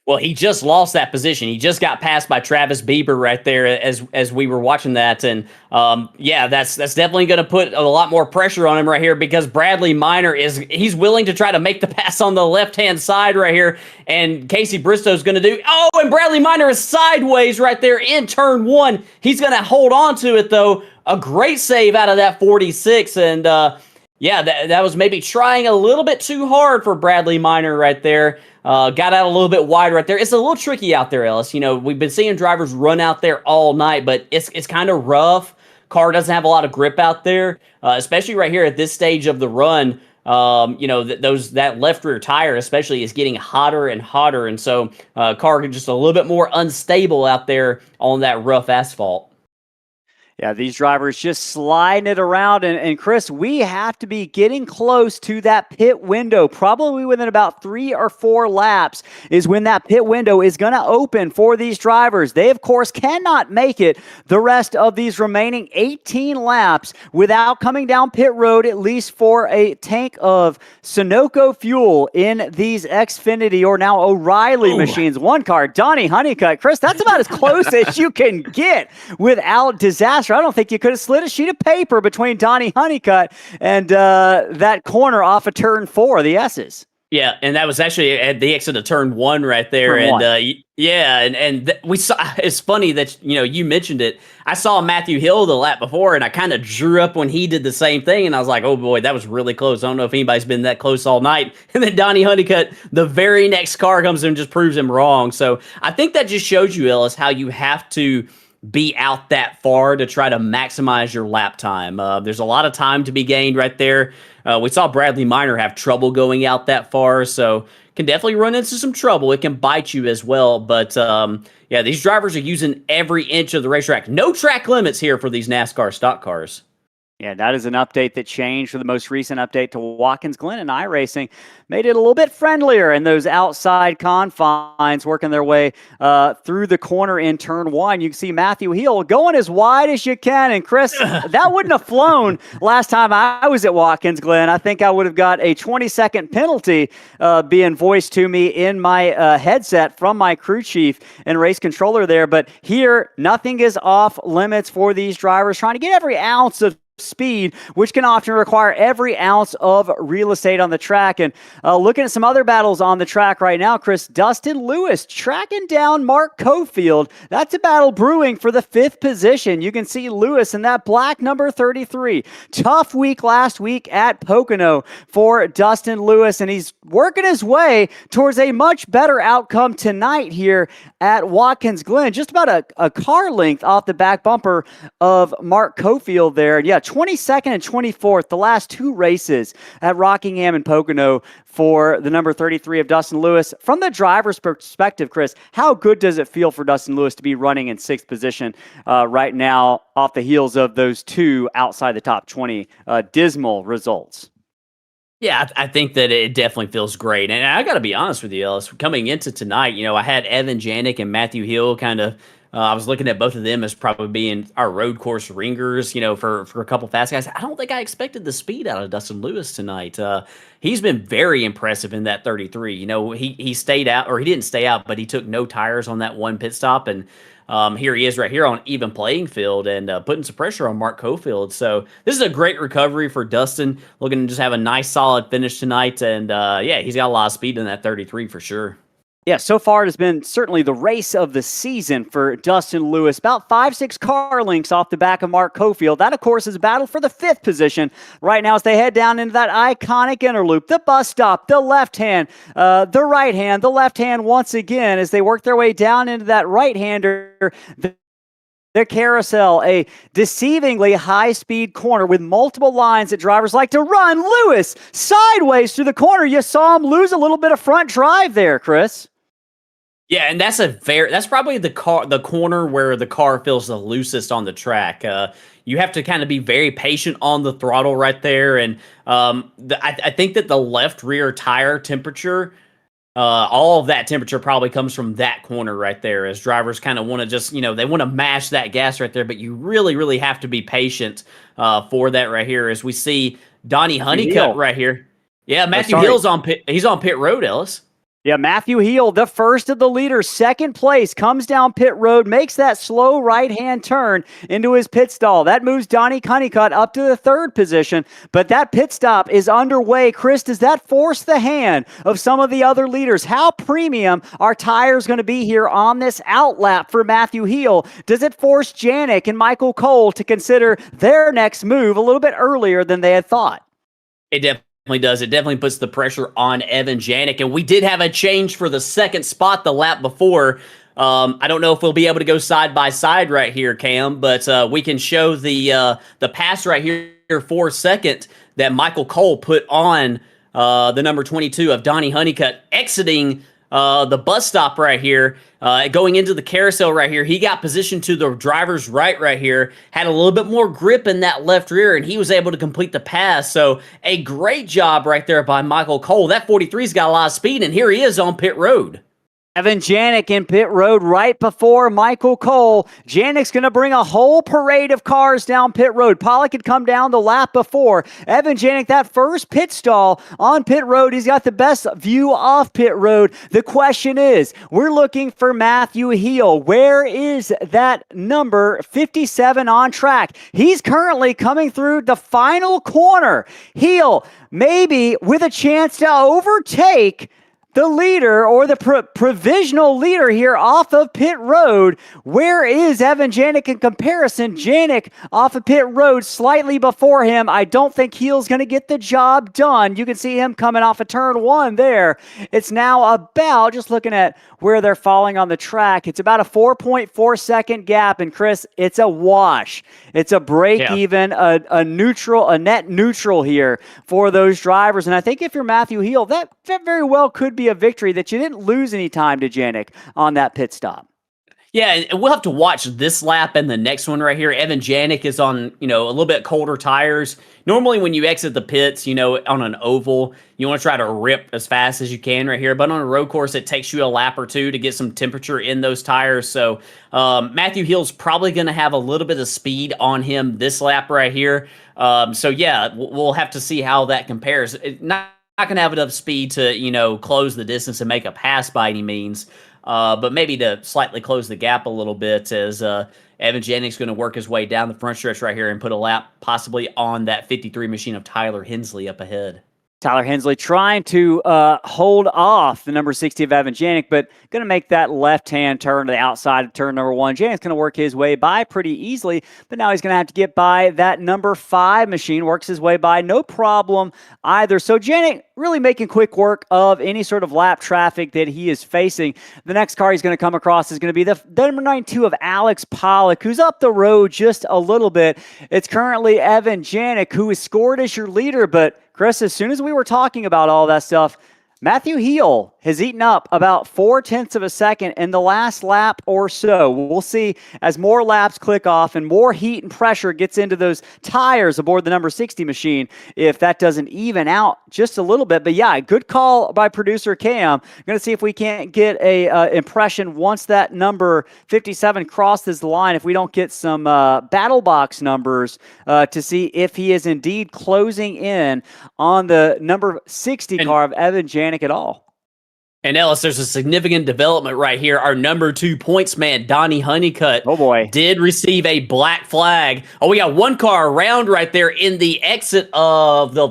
Well, he just lost that position. He just got passed by Travis Bieber right there as we were watching that. And that's definitely going to put a lot more pressure on him right here, because Bradley Minor he's willing to try to make the pass on the left-hand side right here. And Casey Bristow's going to do, and Bradley Minor is sideways right there in turn 1. He's going to hold on to it, though. A great save out of that 46. And that was maybe trying a little bit too hard for Bradley Minor right there. Got out a little bit wide right there. It's a little tricky out there, Ellis. We've been seeing drivers run out there all night, but it's kind of rough. Car doesn't have a lot of grip out there, especially right here at this stage of the run. That left rear tire especially is getting hotter and hotter, and so car just a little bit more unstable out there on that rough asphalt. Yeah, these drivers just sliding it around. And Chris, we have to be getting close to that pit window. Probably within about 3 or 4 laps is when that pit window is going to open for these drivers. They, of course, cannot make it the rest of these remaining 18 laps without coming down pit road, at least for a tank of Sunoco fuel in these Xfinity or now O'Reilly machines. One car, Donney Honeycutt. Chris, that's about as close as you can get without disaster. I don't think you could have slid a sheet of paper between Donney Honeycutt and that corner off of turn 4 of the Esses. Yeah, and that was actually at the exit of turn 1 right there. We saw. It's funny that you mentioned it. I saw Matthew Heale the lap before, and I kind of drew up when he did the same thing, and I was like, oh boy, that was really close. I don't know if anybody's been that close all night. And then Donney Honeycutt, the very next car comes in and just proves him wrong. So I think that just shows you, Ellis, how you have to be out that far to try to maximize your lap time. There's a lot of time to be gained right there. We saw Bradley Minor have trouble going out that far, so can definitely run into some trouble. It can bite you as well, but these drivers are using every inch of the racetrack. No track limits here for these NASCAR stock cars. Yeah, that is an update that changed for the most recent update to Watkins Glen and iRacing. Made it a little bit friendlier in those outside confines, working their way through the corner in turn 1. You can see Matthew Heale going as wide as you can. And Chris, that wouldn't have flown last time I was at Watkins Glen. I think I would have got a 20-second penalty being voiced to me in my headset from my crew chief and race controller there. But here, nothing is off limits for these drivers, trying to get every ounce of speed, which can often require every ounce of real estate on the track. And looking at some other battles on the track right now, Chris, Dustin Lewis tracking down Mark Cofield. That's a battle brewing for the 5th position. You can see Lewis in that black number 33. Tough week last week at Pocono for Dustin Lewis, and he's working his way towards a much better outcome tonight here at Watkins Glen. Just about a car length off the back bumper of Mark Cofield there. And yeah, 22nd and 24th, the last 2 races at Rockingham and Pocono for the number 33 of Dustin Lewis. From the driver's perspective, Chris, how good does it feel for Dustin Lewis to be running in 6th position right now off the heels of those 2 outside the top 20 dismal results? Yeah, I think that it definitely feels great. And I got to be honest with you, Ellis, coming into tonight, I had Evan Janik and Matthew Heale kind of, I was looking at both of them as probably being our road course ringers, for a couple fast guys. I don't think I expected the speed out of Dustin Lewis tonight. He's been very impressive in that 33. He stayed out, or he didn't stay out, but he took no tires on that one pit stop. And here he is right here on even playing field and putting some pressure on Mark Cofield. So this is a great recovery for Dustin, looking to just have a nice solid finish tonight. And he's got a lot of speed in that 33 for sure. Yeah, so far it has been certainly the race of the season for Dustin Lewis. About 5-6 car lengths off the back of Mark Cofield. That, of course, is a battle for the 5th position right now as they head down into that iconic interloop. The bus stop, the left hand, the right hand, the left hand once again as they work their way down into that right-hander. The carousel, a deceivingly high-speed corner with multiple lines that drivers like to run. Lewis sideways through the corner. You saw him lose a little bit of front drive there, Chris. Yeah, and that's probably the corner where the car feels the loosest on the track. You have to kind of be very patient on the throttle right there, and I think that the left rear tire temperature, all of that temperature probably comes from that corner right there, as drivers kind of want to just, they want to mash that gas right there, but you really, really have to be patient for that right here, as we see Donney Honeycutt right here. Yeah, Matthew Heale's he's on pit road, Ellis. Yeah, Matthew Heale, the first of the leaders, 2nd place, comes down pit road, makes that slow right-hand turn into his pit stall. That moves Donney Honeycutt up to the 3rd position, but that pit stop is underway. Chris, does that force the hand of some of the other leaders? How premium are tires going to be here on this outlap for Matthew Heale? Does it force Janik and Michael Cole to consider their next move a little bit earlier than they had thought? It definitely does. It definitely puts the pressure on Evan Janik, and we did have a change for the 2nd spot the lap before. I don't know if we'll be able to go side by side right here, Cam, but we can show the pass right here for 2nd that Michael Cole put on the number 22 of Donney Honeycutt, exiting the bus stop right here, going into the carousel right here. He got positioned to the driver's right here, had a little bit more grip in that left rear, and he was able to complete the pass. So a great job right there by Michael Cole. That 43's got a lot of speed, and here he is on pit road. Evan Janik in pit road right before Michael Cole. Janik's going to bring a whole parade of cars down pit road. Pollock had come down the lap before. Evan Janik, that first pit stall on pit road, he's got the best view off pit road. The question is, we're looking for Matthew Heale. Where is that number 57 on track? He's currently coming through the final corner. Heale, maybe with a chance to overtake the leader, or the provisional leader here off of pit road. Where is Evan Janik in comparison? Janik off of pit road slightly before him. I don't think Heale's going to get the job done. You can see him coming off of turn 1 there. It's now about, just looking at where they're falling on the track, it's about a 4.4 second gap. And Chris, it's a wash. It's a break even, a neutral, a net neutral here for those drivers. And I think if you're Matthew Heale, that very well could be a victory, that you didn't lose any time to Janik on that pit stop. Yeah, and we'll have to watch this lap and the next one right here. Evan Janik is on, a little bit colder tires. Normally when you exit the pits, on an oval, you want to try to rip as fast as you can right here. But on a road course, it takes you a lap or two to get some temperature in those tires. So Matthew Heale's probably going to have a little bit of speed on him this lap right here. We'll have to see how that compares. Not going to have enough speed to, close the distance and make a pass by any means. but maybe to slightly close the gap a little bit as Evan Janik's going to work his way down the front stretch right here and put a lap possibly on that 53 machine of Tyler Hensley up ahead. Tyler Hensley trying to hold off the number 60 of Evan Janik, but going to make that left-hand turn to the outside of turn number 1. Janik's going to work his way by pretty easily, but now he's going to have to get by that number 5 machine, works his way by, no problem either. So Janik really making quick work of any sort of lap traffic that he is facing. The next car he's going to come across is going to be the number 92 of Alex Pollock, who's up the road just a little bit. It's currently Evan Janik, who is scored as your leader, but Chris, as soon as we were talking about all that stuff, Matthew Heale has eaten up about 0.4 of a second in the last lap or so. We'll see as more laps click off and more heat and pressure gets into those tires aboard the number 60 machine if that doesn't even out just a little bit. But yeah, good call by producer Cam. Going to see if we can't get a impression once that number 57 crosses the line, if we don't get some battle box numbers to see if he is indeed closing in on the number 60 car of Evan Janik at all. And Ellis, there's a significant development right here. Our number 2 points man, Donney Honeycutt, did receive a black flag. Oh, we got one car around right there in the exit of the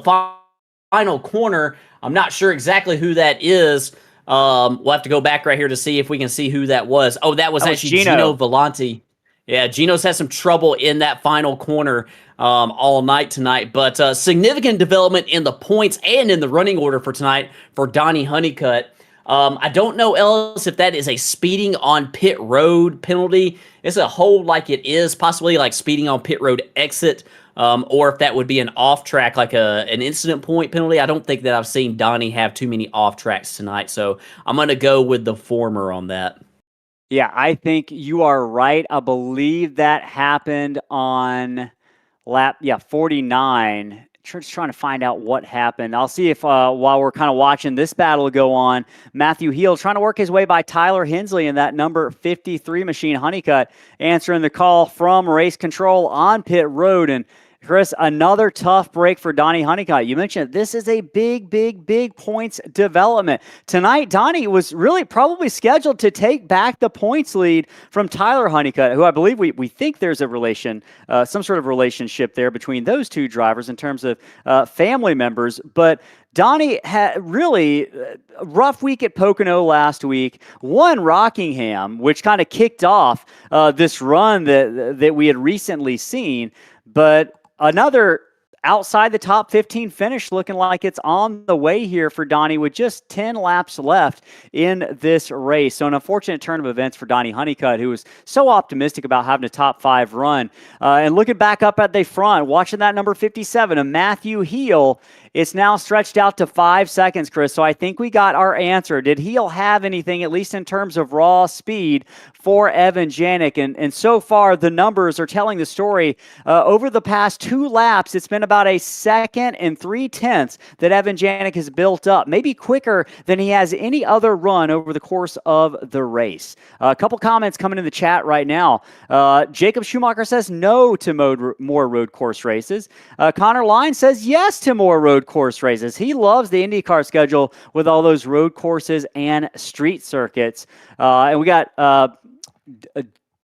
final corner. I'm not sure exactly who that is. We'll have to go back right here to see if we can see who that was. Oh, that was actually Gino Volante. Yeah, Gino's had some trouble in that final corner all night tonight. But significant development in the points and in the running order for tonight for Donney Honeycutt. I don't know, Ellis, if that is a speeding on pit road penalty. It's a hold like it is, possibly like speeding on pit road exit, or if that would be an off-track, like an incident point penalty. I don't think that I've seen Donney have too many off-tracks tonight, so I'm going to go with the former on that. Yeah, I think you are right. I believe that happened on lap 49. Just trying to find out what happened. I'll see if while we're kind of watching this battle go on, Matthew Heale trying to work his way by Tyler Hensley in that number 53 machine. Honeycutt answering the call from race control on pit road. And Chris, another tough break for Donney Honeycutt. You mentioned this is a big points development. Tonight, Donney was really probably scheduled to take back the points lead from Tyler Honeycutt, who I believe we think there's a some sort of relationship there between those two drivers in terms of family members. But Donney had really a rough week at Pocono last week, won Rockingham, which kind of kicked off this run that we had recently seen. But another outside the top 15 finish looking like it's on the way here for Donney with just 10 laps left in this race. So an unfortunate turn of events for Donney Honeycutt, who was so optimistic about having a top 5 run. And looking back up at the front, watching that number 57 of Matthew Heale, it's now stretched out to 5 seconds, Chris. So I think we got our answer. Did Heale have anything, at least in terms of raw speed, for Evan Janik? And so far, the numbers are telling the story. Over the past 2 laps, it's been about 1 second and 3/10 that Evan Janik has built up, maybe quicker than he has any other run over the course of the race. A couple comments coming in the chat right now. Jacob Schumacher says no to more road course races. Connor Line says yes to more road course races. He loves the IndyCar schedule with all those road courses and street circuits. And we got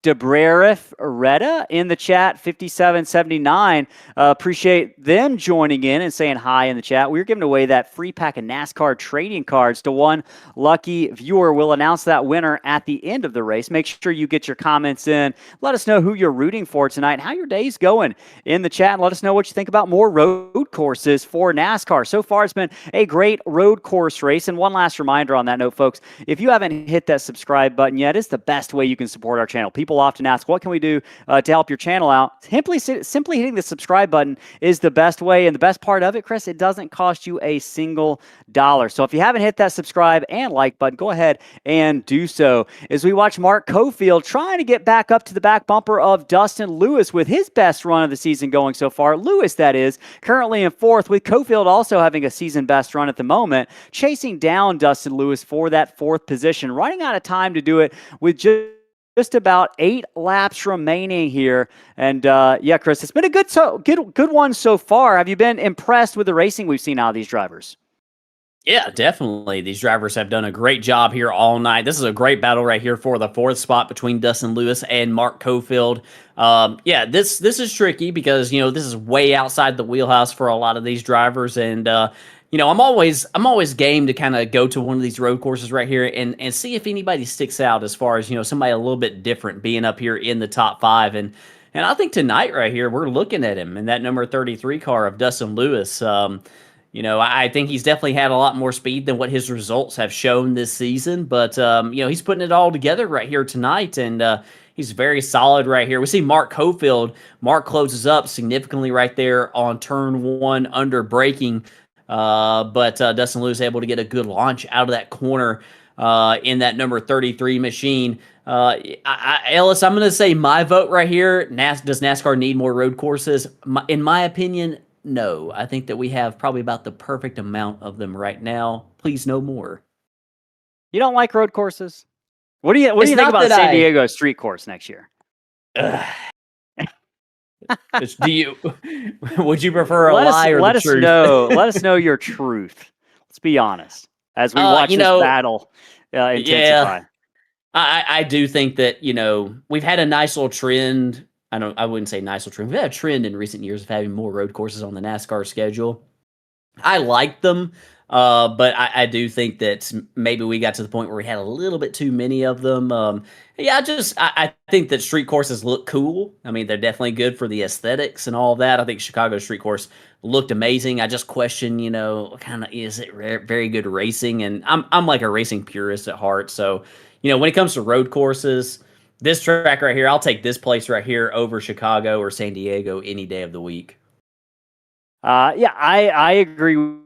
Debrerif Retta in the chat, 5779. Appreciate them joining in and saying hi in the chat. We were giving away that free pack of NASCAR trading cards to one lucky viewer. We'll announce that winner at the end of the race. Make sure you get your comments in. Let us know who you're rooting for tonight and how your day's going in the chat. And let us know what you think about more road courses for NASCAR. So far, it's been a great road course race. And one last reminder on that note, folks, if you haven't hit that subscribe button yet, it's the best way you can support our channel. People often ask, what can we do to help your channel out? Simply hitting the subscribe button is the best way. And the best part of it, Chris, it doesn't cost you a single dollar. So if you haven't hit that subscribe and like button, go ahead and do so. As we watch Mark Cofield trying to get back up to the back bumper of Dustin Lewis with his best run of the season going so far. Lewis, that is, currently in 4th, with Cofield also having a season best run at the moment, chasing down Dustin Lewis for that 4th position, running out of time to do it with just about 8 laps remaining here. And yeah, Chris, it's been a good one so far. Have you been impressed with the racing we've seen out of these drivers? Yeah, definitely. These drivers have done a great job here all night. This is a great battle right here for the fourth spot between Dustin Lewis and Mark Cofield. Yeah, this is tricky because this is way outside the wheelhouse for a lot of these drivers, and I'm always game to kind of go to one of these road courses right here and see if anybody sticks out as far as somebody a little bit different being up here in the top five. And I think tonight right here we're looking at him in that number 33 car of Dustin Lewis. I think he's definitely had a lot more speed than what his results have shown this season, but he's putting it all together right here tonight, and he's very solid right here. We see Mark Cofield. Mark closes up significantly right there on turn one under braking, but Dustin Lewis able to get a good launch out of that corner in that number 33 machine. Ellis, I'm going to say my vote right here. Does NASCAR need more road courses? In my opinion, no. I think that we have probably about the perfect amount of them right now. Please, no more. You don't like road courses? What do you think about San Diego street course next year? Would you prefer a lie or the truth? Let us know your truth. Let's be honest as we watch this battle intensify. Yeah, I do think that we've had a nice little trend. I wouldn't say nice little trend. We've had a trend in recent years of having more road courses on the NASCAR schedule. I like them, but I do think that maybe we got to the point where we had a little bit too many of them. I think that street courses look cool. I mean, they're definitely good for the aesthetics and all that. I think Chicago street course looked amazing. I just question, kind of is it very good racing? And I'm like a racing purist at heart. So, when it comes to road courses, this track right here, I'll take this place right here over Chicago or San Diego any day of the week. I agree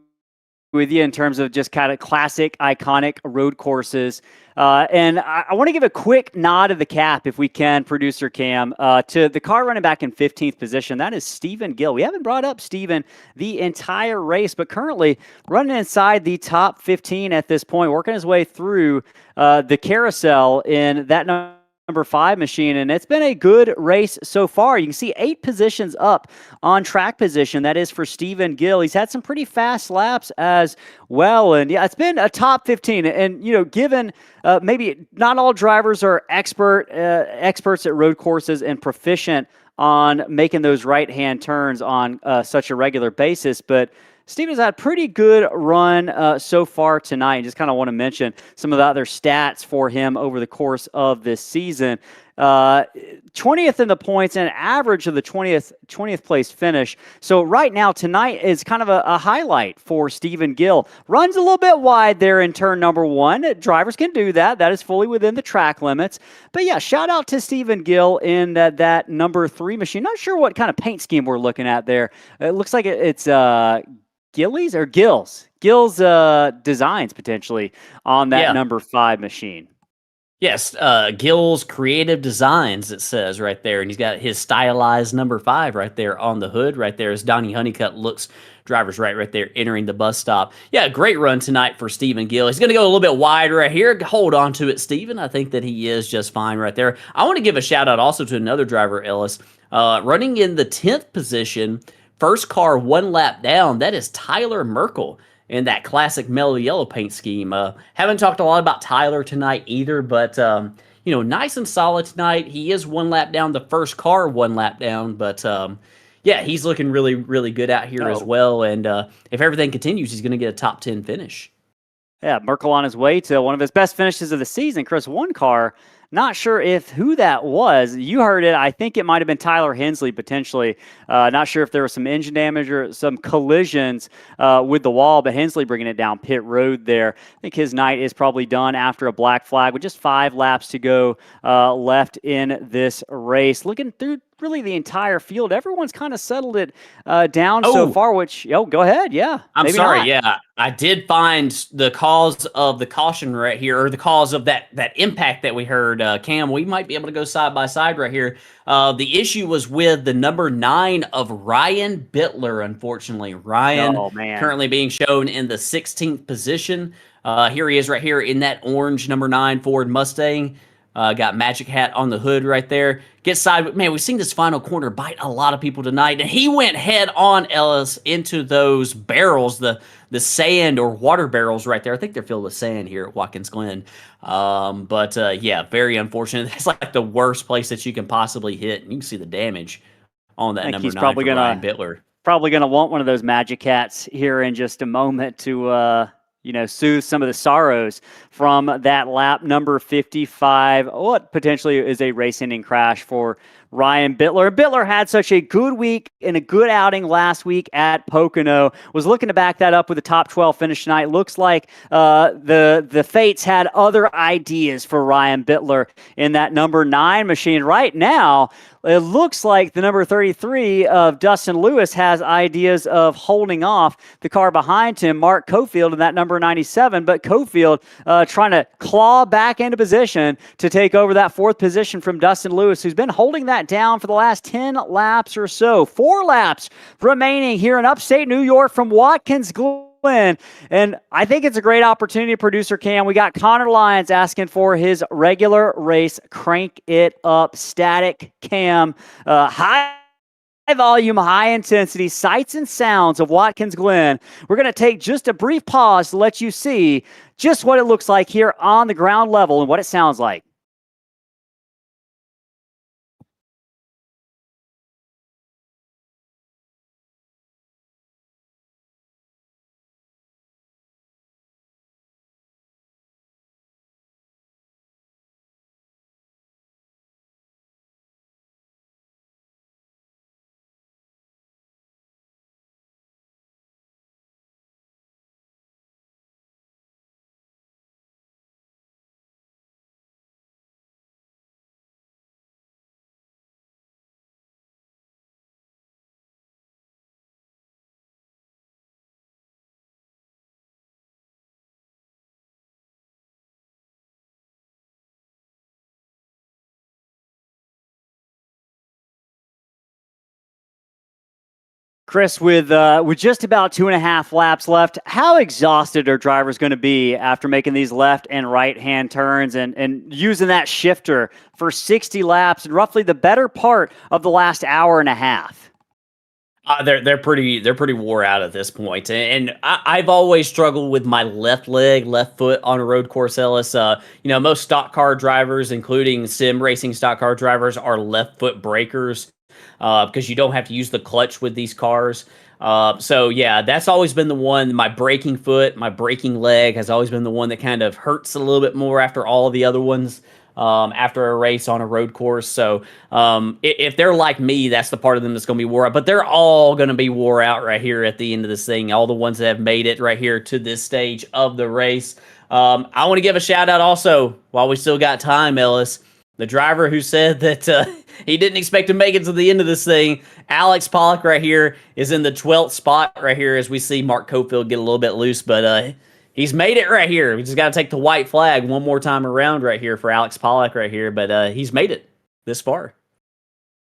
with you in terms of just kind of classic, iconic road courses. And I want to give a quick nod of the cap, if we can, producer Cam, to the car running back in 15th position. That is Stephen Gill. We haven't brought up Stephen the entire race, but currently running inside the top 15 at this point, working his way through the carousel in that number 5 machine, and it's been a good race so far. You can see 8 positions up on track position. That is for Stephen Gill. He's had some pretty fast laps as well, and yeah, it's been a top 15. And given maybe not all drivers are experts at road courses and proficient on making those right-hand turns on such a regular basis, but Steven's had a pretty good run so far tonight. Just kind of want to mention some of the other stats for him over the course of this season. 20th in the points and an average of the 20th place finish. So right now, tonight is kind of a highlight for Stephen Gill. Runs a little bit wide there in turn number 1. Drivers can do that. That is fully within the track limits. But yeah, shout out to Stephen Gill in that number 3 machine. Not sure what kind of paint scheme we're looking at there. It looks like it's Gillies or Gill's designs potentially on that number 5 machine. Yes, Gill's Creative Designs, it says right there, and he's got his stylized number 5 right there on the hood. Right there as Donney Honeycutt looks drivers right there entering the bus stop. Yeah, great run tonight for Stephen Gill. He's going to go a little bit wide right here. Hold on to it, Stephen. I think that he is just fine right there. I want to give a shout out also to another driver, Ellis, running in the 10th position. First car 1 lap down, that is Tyler Merkel in that classic mellow yellow paint scheme. Haven't talked a lot about Tyler tonight either, but nice and solid tonight. He is 1 lap down, the first car 1 lap down, but yeah, he's looking really, really good out here as well. And if everything continues, he's going to get a top 10 finish. Yeah, Merkel on his way to one of his best finishes of the season. Chris, 1 car. Not sure who that was. You heard it. I think it might have been Tyler Hensley, potentially. Not sure if there was some engine damage or some collisions with the wall, but Hensley bringing it down pit road there. I think his night is probably done after a black flag with just 5 laps to go left in this race. Looking through really the entire field, everyone's kind of settled it down so far, which, go ahead. Yeah. I'm sorry. Not. Yeah. I did find the cause of the caution right here, or the cause of that impact that we heard. Cam, we might be able to go side by side right here. The issue was with the number 9 of Ryan Bittler, unfortunately. Ryan currently being shown in the 16th position. Here he is right here in that orange number 9 Ford Mustang. Got Magic Hat on the hood right there. Get side. Man, we've seen this final corner bite a lot of people tonight. And he went head on, Ellis, into those barrels, the sand or water barrels right there. I think they're filled with sand here at Watkins Glen. Yeah, very unfortunate. That's like the worst place that you can possibly hit. And you can see the damage on that number 9 for Ryan Bittler. Probably going to want one of those Magic Cats here in just a moment to soothe some of the sorrows from that lap number 55. What potentially is a race-ending crash for Ryan Bittler. Bittler had such a good week and a good outing last week at Pocono. Was looking to back that up with a top 12 finish tonight. Looks like the fates had other ideas for Ryan Bittler in that number 9 machine. Right now, it looks like the number 33 of Dustin Lewis has ideas of holding off the car behind him, Mark Cofield, in that number 97. But Cofield trying to claw back into position to take over that 4th position from Dustin Lewis, who's been holding that down for the last 10 laps or so. 4 laps remaining here in upstate New York from Watkins Glen. And I think it's a great opportunity, producer Cam. We got Connor Lyons asking for his regular race Crank It Up static cam. High volume, high intensity sights and sounds of Watkins Glen. We're going to take just a brief pause to let you see just what it looks like here on the ground level and what it sounds like. Chris, with just about 2.5 laps left, how exhausted are drivers going to be after making these left and right-hand turns and using that shifter for 60 laps and roughly the better part of the last hour and a half? They're pretty wore out at this point, and I've always struggled with my left foot on a road course, Ellis. Most stock car drivers, including sim racing stock car drivers, are left foot breakers. Because you don't have to use the clutch with these cars. That's always been the one. My braking foot, my braking leg has always been the one that kind of hurts a little bit more after all the other ones after a race on a road course. So if they're like me, that's the part of them that's going to be wore out. But they're all going to be wore out right here at the end of this thing. All the ones that have made it right here to this stage of the race. I want to give a shout out also, while we still got time, Ellis, the driver who said that he didn't expect to make it to the end of this thing. Alex Pollock right here is in the 12th spot right here as we see Mark Cofield get a little bit loose, but he's made it right here. We just got to take the white flag one more time around right here for Alex Pollock right here, but he's made it this far.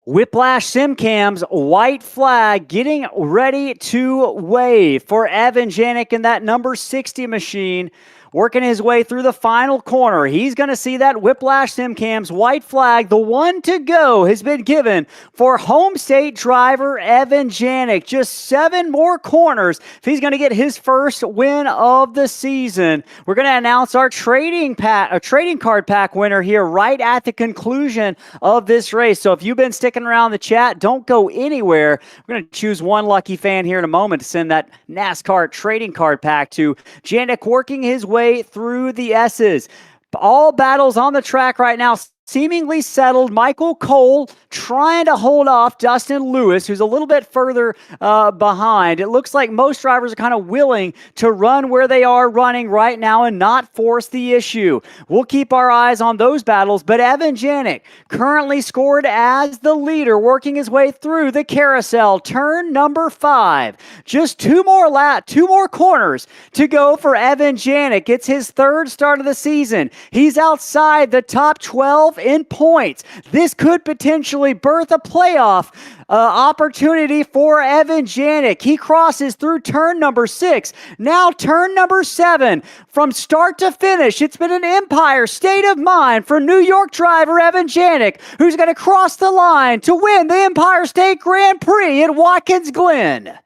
Whiplash Simcam's white flag getting ready to wave for Evan Janik in that number 60 machine. Working his way through the final corner. He's going to see that Whiplash Simcam's white flag, the one to go, has been given for home state driver Evan Janik. Just 7 more corners if he's going to get his first win of the season. We're going to announce our trading card pack winner here right at the conclusion of this race. So if you've been sticking around the chat, don't go anywhere. We're going to choose one lucky fan here in a moment to send that NASCAR trading card pack to. Janik working his way through the Esses. All battles on the track right now seemingly settled. Michael Cole trying to hold off Dustin Lewis, who's a little bit further behind. It looks like most drivers are kind of willing to run where they are running right now and not force the issue. We'll keep our eyes on those battles, but Evan Janik currently scored as the leader, working his way through the carousel. Turn number 5. Just 2 more corners to go for Evan Janik. It's his 3rd start of the season. He's outside the top 12 himself in points. This could potentially birth a playoff opportunity for Evan Janik. He crosses through turn number 6. Now turn number 7. From start to finish, it's been an Empire state of mind for New York driver Evan Janik, who's going to cross the line to win the Empire State Grand Prix at Watkins Glen.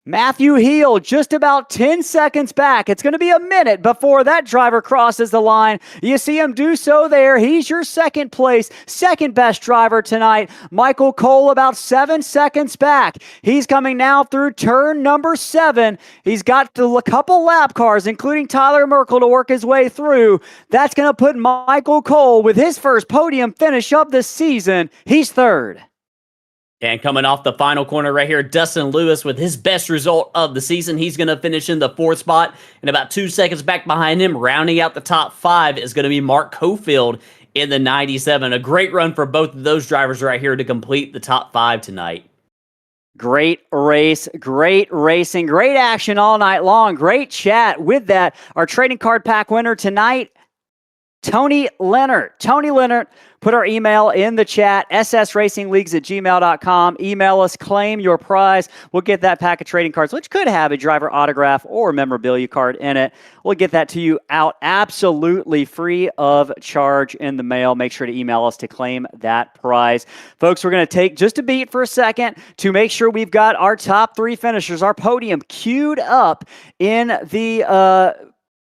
Matthew Heale just about 10 seconds back. It's going to be a minute before that driver crosses the line. You see him do so there. He's your second place, second best driver tonight. Michael Cole about 7 seconds back. He's coming now through turn number 7. He's got a couple lap cars, including Tyler Merkel, to work his way through. That's going to put Michael Cole with his first podium finish of the season. He's third. And coming off the final corner right here, Dustin Lewis with his best result of the season. He's going to finish in the 4th spot. And about 2 seconds back behind him, rounding out the top 5, is going to be Mark Cofield in the 97. A great run for both of those drivers right here to complete the top 5 tonight. Great race, great racing, great action all night long. Great chat with that. Our trading card pack winner tonight, Tony Leonard. Tony Leonard, put our email in the chat, ssracingleagues@gmail.com. Email us, claim your prize. We'll get that pack of trading cards, which could have a driver autograph or memorabilia card in it. We'll get that to you out absolutely free of charge in the mail. Make sure to email us to claim that prize. Folks, we're going to take just a beat for a second to make sure we've got our top 3 finishers, our podium queued up in the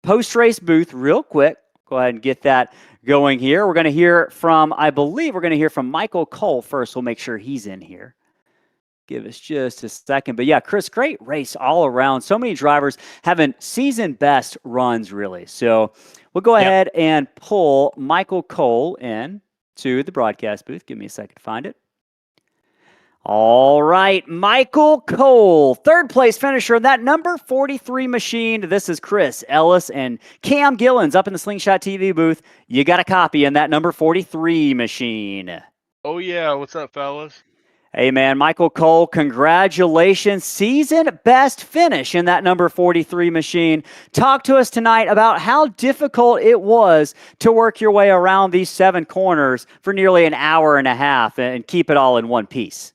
post-race booth real quick. Go ahead and get that going here. We're going to hear from, I believe we're going to hear from Michael Cole first. We'll make sure he's in here. Give us just a second. But yeah, Chris, great race all around. So many drivers having season best runs, really. So we'll go ahead and pull Michael Cole in to the broadcast booth. Give me a second to find it. All right, Michael Cole, third place finisher in that number 43 machine. This is Chris Ellis and Cam Gillens up in the Slingshot TV booth. You got a copy in that number 43 machine. Oh, yeah. What's up, fellas? Hey, man, Michael Cole, congratulations. Season best finish in that number 43 machine. Talk to us tonight about how difficult it was to work your way around these 7 corners for nearly an hour and a half and keep it all in one piece.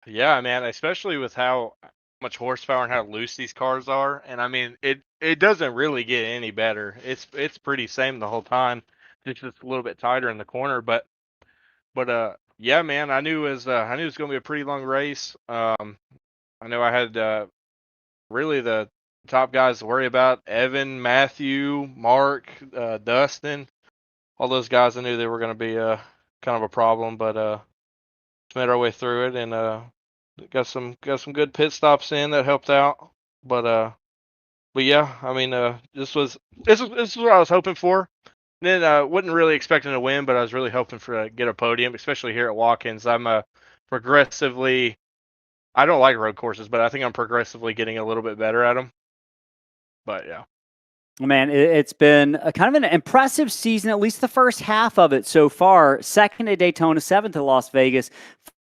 Yeah, man, especially with how much horsepower and how loose these cars are. And I mean, it doesn't really get any better. It's pretty same the whole time. It's just a little bit tighter in the corner, but yeah, man, I knew it was going to be a pretty long race. I know I had really the top guys to worry about: Evan, Matthew, Mark, Dustin. All those guys, I knew they were going to be kind of a problem, but made our way through it and got some good pit stops in that helped out. But yeah, I mean, this is what I was hoping for. And then wasn't really expecting to win, but I was really hoping for get a podium, especially here at Watkins. I'm progressively, I don't like road courses, but I think I'm progressively getting a little bit better at them. But yeah. Man, it's been a kind of an impressive season, at least the first half of it so far. 2nd at Daytona, 7th at Las Vegas,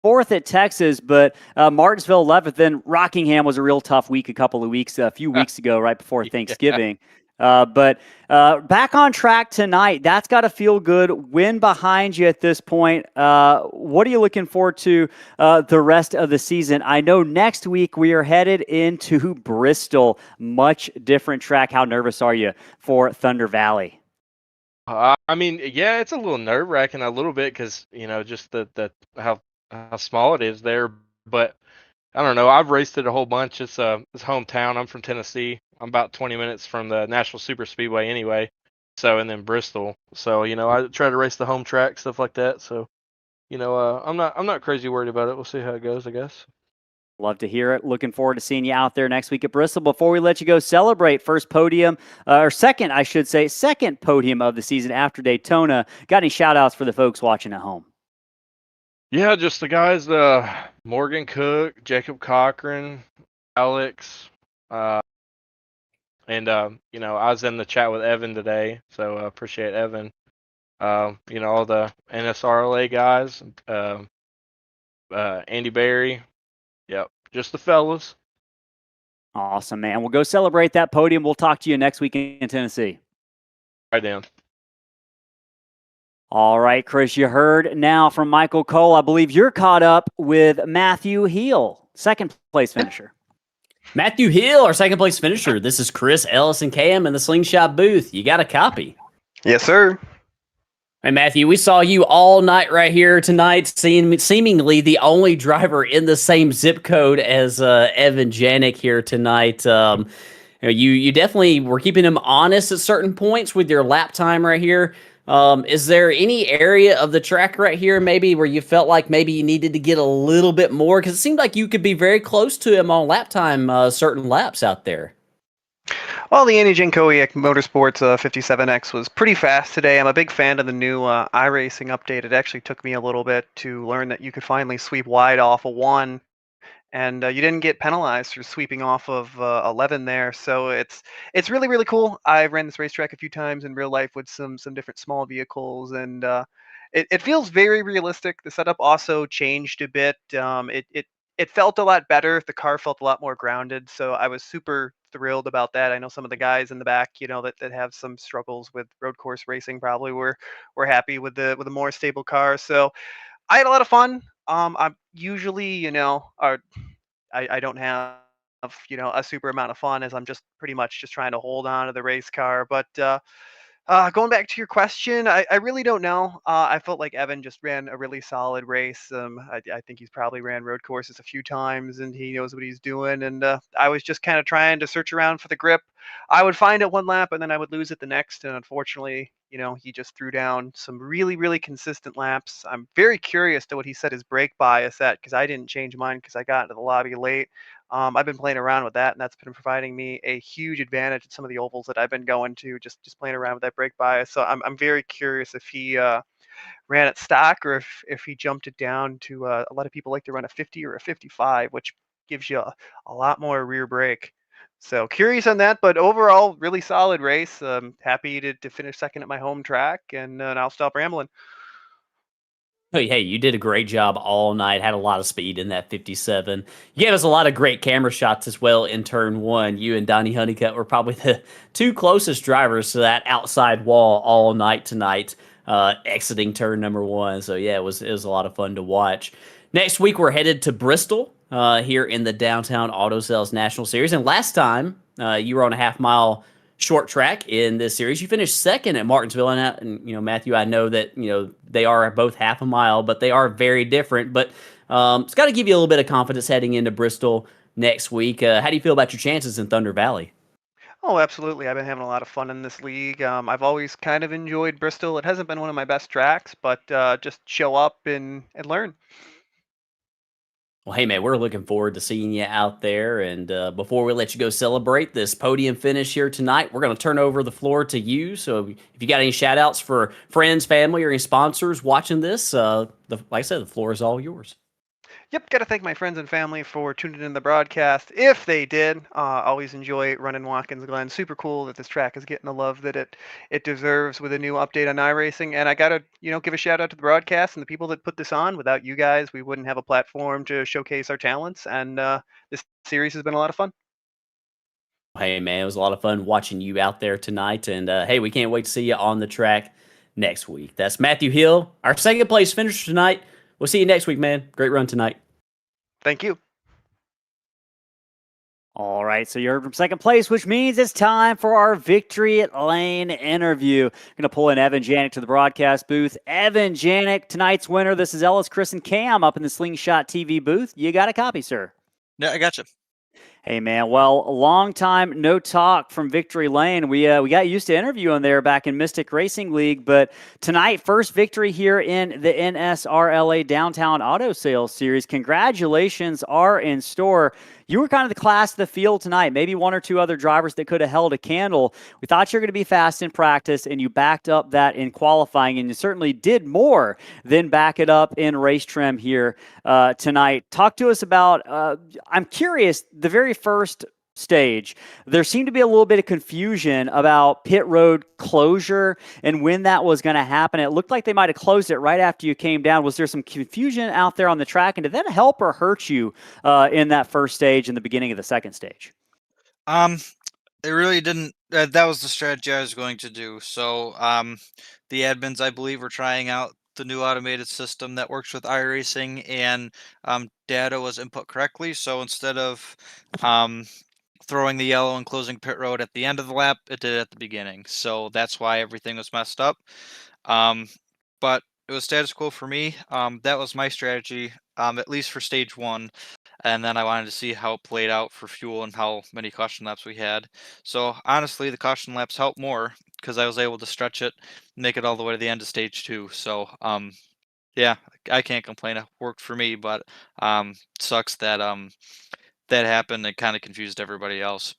4th at Texas, but Martinsville 11th. Then Rockingham was a real tough week a few weeks ago, right before Thanksgiving. But back on track tonight. That's got to feel good. Win behind you at this point. What are you looking forward to the rest of the season? I know next week we are headed into Bristol. Much different track. How nervous are you for Thunder Valley? I mean, yeah, it's a little nerve-wracking a little bit because, just the how small it is there. But I don't know. I've raced it a whole bunch. It's hometown. I'm from Tennessee. I'm about 20 minutes from the National Super Speedway anyway. So, and then Bristol. So, I try to race the home track, stuff like that. So, I'm not crazy worried about it. We'll see how it goes, I guess. Love to hear it. Looking forward to seeing you out there next week at Bristol. Before we let you go, celebrate second podium of the season after Daytona. Got any shout outs for the folks watching at home? Yeah, just the guys, Morgan Cook, Jacob Cochran, Alex, and I was in the chat with Evan today, so appreciate Evan. All the NSRLA guys, Andy Berry. Yep, just the fellas. Awesome, man. We'll go celebrate that podium. We'll talk to you next week in Tennessee. Right down. All right, Chris, you heard now from Michael Cole. I believe you're caught up with Matthew Heale, second place finisher. Matthew Heale, our second place finisher. This is Chris, Ellis, and Cam in the Slingshot booth. You got a copy? Yes, sir. Hey, Matthew, we saw you all night right here tonight, seemingly the only driver in the same zip code as Evan Janik here tonight. You definitely were keeping him honest at certain points with your lap time right here. Is there any area of the track right here maybe where you felt like maybe you needed to get a little bit more? Because it seemed like you could be very close to him on lap time, certain laps out there. Well, the Andy Jankowiak Motorsports 57X was pretty fast today. I'm a big fan of the new iRacing update. It actually took me a little bit to learn that you could finally sweep wide off of 1, and you didn't get penalized for sweeping off of 11 there. So it's really, really cool. I ran this racetrack a few times in real life with some different small vehicles, and it feels very realistic. The setup also changed a bit. It felt a lot better. The car felt a lot more grounded. So I was super thrilled about that. I know some of the guys in the back, that have some struggles with road course racing probably were happy with the more stable car. So I had a lot of fun. I'm usually, I don't have, a super amount of fun, as I'm just pretty much just trying to hold on to the race car. But going back to your question, I really don't know. I felt like Evan just ran a really solid race. I think he's probably ran road courses a few times, and he knows what he's doing. And I was just kind of trying to search around for the grip. I would find it one lap, and then I would lose it the next. And unfortunately, he just threw down some really, really consistent laps. I'm very curious to what he set his brake bias at, because I didn't change mine because I got into the lobby late. I've been playing around with that, and that's been providing me a huge advantage at some of the ovals that I've been going to, just playing around with that brake bias. So I'm very curious if he ran it stock, or if he jumped it down to a lot of people like to run a 50 or a 55, which gives you a lot more rear brake. So curious on that, but overall, really solid race. Happy to finish second at my home track, and I'll stop rambling. Hey, you did a great job all night. Had a lot of speed in that 57. You gave us a lot of great camera shots as well in turn 1. You and Donney Honeycutt were probably the two closest drivers to that outside wall all night tonight, exiting turn number 1. So yeah, it was a lot of fun to watch. Next week, we're headed to Bristol here in the Downtown Auto Sales National Series. And last time, you were on a half-mile short track in this series. You finished second at Martinsville, and Matthew, I know that they are both half a mile, but they are very different. But it's got to give you a little bit of confidence heading into Bristol next week. How do you feel about your chances in Thunder Valley? Oh, absolutely. I've been having a lot of fun in this league. I've always kind of enjoyed Bristol. It hasn't been one of my best tracks, but just show up and learn. Well, hey, man, we're looking forward to seeing you out there. And before we let you go celebrate this podium finish here tonight, we're going to turn over the floor to you. So if you got any shout outs for friends, family, or any sponsors watching this, like I said, the floor is all yours. Yep, got to thank my friends and family for tuning in the broadcast. If they did, always enjoy running Watkins Glen. Super cool that this track is getting the love that it deserves with a new update on iRacing. And I got to, give a shout out to the broadcast and the people that put this on. Without you guys, we wouldn't have a platform to showcase our talents. And this series has been a lot of fun. Hey, man, it was a lot of fun watching you out there tonight. And hey, we can't wait to see you on the track next week. That's Matthew Heale, our second place finisher tonight. We'll see you next week, man. Great run tonight. Thank you. All right, so you heard from second place, which means it's time for our Victory Lane interview. Going to pull in Evan Janik to the broadcast booth. Evan Janik, tonight's winner. This is Ellis, Chris, and Cam up in the Slingshot TV booth. You got a copy, sir? Yeah, I got you. Hey, man. Well, a long time no talk from Victory Lane. We got used to interviewing there back in Mystic Racing League, but tonight, first victory here in the NSRLA Downtown Auto Sales Series. Congratulations are in store. You were kind of the class of the field tonight, maybe one or two other drivers that could have held a candle. We thought you were going to be fast in practice, and you backed up that in qualifying, and you certainly did more than back it up in race trim here tonight. Talk to us about, I'm curious, the very first stage, there seemed to be a little bit of confusion about pit road closure and when that was going to happen. It looked like they might have closed it right after you came down. Was there some confusion out there on the track, and did that help or hurt you in that first stage and the beginning of the second stage? It really didn't That was the strategy I was going to do. So, the admins, I believe, are trying out the new automated system that works with iRacing, and data was input correctly. So instead of um, throwing the yellow and closing pit road at the end of the lap, it did it at the beginning. So that's why everything was messed up. Um, but it was status quo for me. That was my strategy, at least for stage one. And then I wanted to see how it played out for fuel and how many caution laps we had. So honestly, the caution laps helped more because I was able to stretch it, make it all the way to the end of stage two. So yeah, I can't complain. It worked for me, but sucks that that happened and kind of confused everybody else.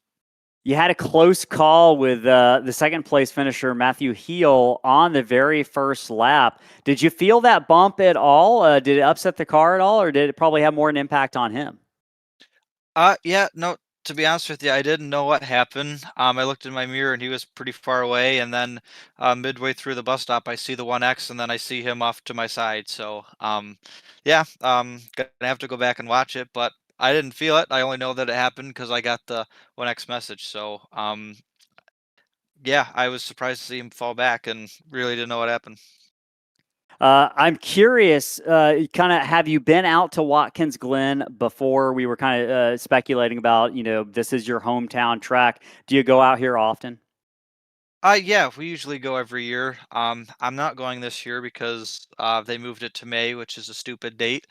You had a close call with the second place finisher, Matthew Heale, on the very first lap. Did you feel that bump at all? Did it upset the car at all, or did it probably have more an impact on him? Yeah, no, to be honest with you, I didn't know what happened. I looked in my mirror and he was pretty far away. And then midway through the bus stop, I see the 1X and then I see him off to my side. So, yeah, gonna have to go back and watch it, but I didn't feel it. I only know that it happened because I got the 1X message. So, yeah, I was surprised to see him fall back and really didn't know what happened. I'm curious, kind of, have you been out to Watkins Glen before? We were kind of speculating about, this is your hometown track. Do you go out here often? Yeah, we usually go every year. I'm not going this year because they moved it to May, which is a stupid date.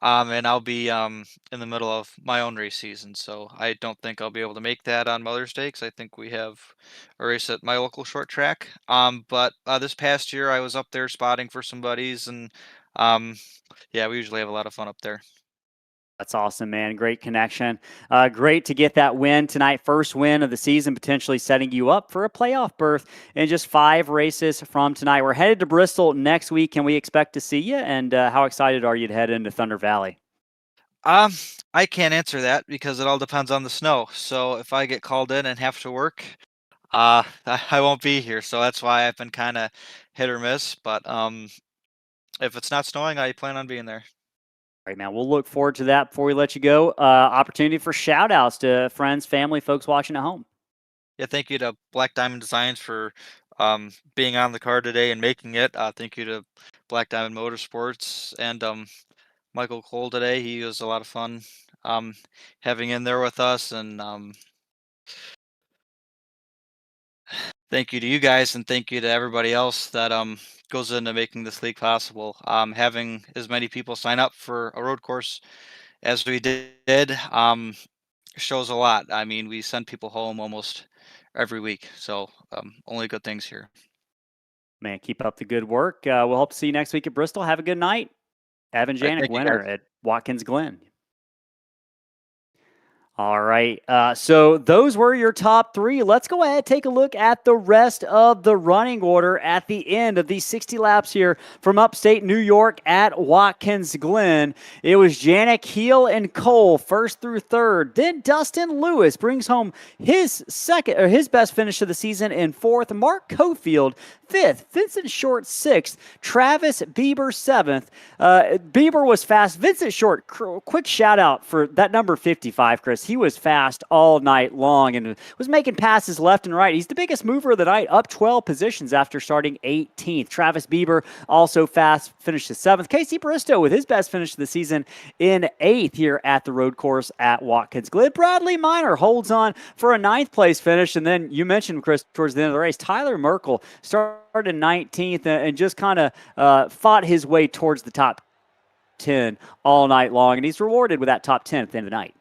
And I'll be in the middle of my own race season, so I don't think I'll be able to make that on Mother's Day because I think we have a race at my local short track. But this past year I was up there spotting for some buddies, and yeah, we usually have a lot of fun up there. That's awesome, man. Great connection. Great to get that win tonight. First win of the season, potentially setting you up for a playoff berth in just 5 races from tonight. We're headed to Bristol next week. Can we expect to see you? And how excited are you to head into Thunder Valley? I can't answer that because it all depends on the snow. So if I get called in and have to work, I won't be here. So that's why I've been kind of hit or miss. But if it's not snowing, I plan on being there. All right, man. We'll look forward to that. Before we let you go, opportunity for shout outs to friends, family, folks watching at home. Yeah, thank you to Black Diamond Designs for being on the card today and making it. Thank you to Black Diamond Motorsports and Michael Cole today. He was a lot of fun having in there with us. And thank you to you guys, and thank you to everybody else that goes into making this league possible. Having as many people sign up for a road course as we did shows a lot. I mean, we send people home almost every week, so only good things here. Man, keep up the good work. We'll hope to see you next week at Bristol. Have a good night. Evan Janik, winner at Watkins Glen. All right. So those were your top 3. Let's go ahead and take a look at the rest of the running order at the end of these 60 laps here from upstate New York at Watkins Glen. It was Janik, Heale, and Cole first through third. Then Dustin Lewis brings home his best finish of the season in 4th. Mark Cofield 5th. Vincent Short 6th. Travis Bieber 7th. Bieber was fast. Vincent Short, quick shout out for that number 55, Chris. He was fast all night long and was making passes left and right. He's the biggest mover of the night, up 12 positions after starting 18th. Travis Bieber, also fast, finished 7th. Casey Bristow with his best finish of the season in 8th here at the road course at Watkins Glen. Bradley Minor holds on for a 9th place finish. And then you mentioned, Chris, towards the end of the race, Tyler Merkel started 19th and just kind of fought his way towards the top 10 all night long. And he's rewarded with that top 10 at the end of the night.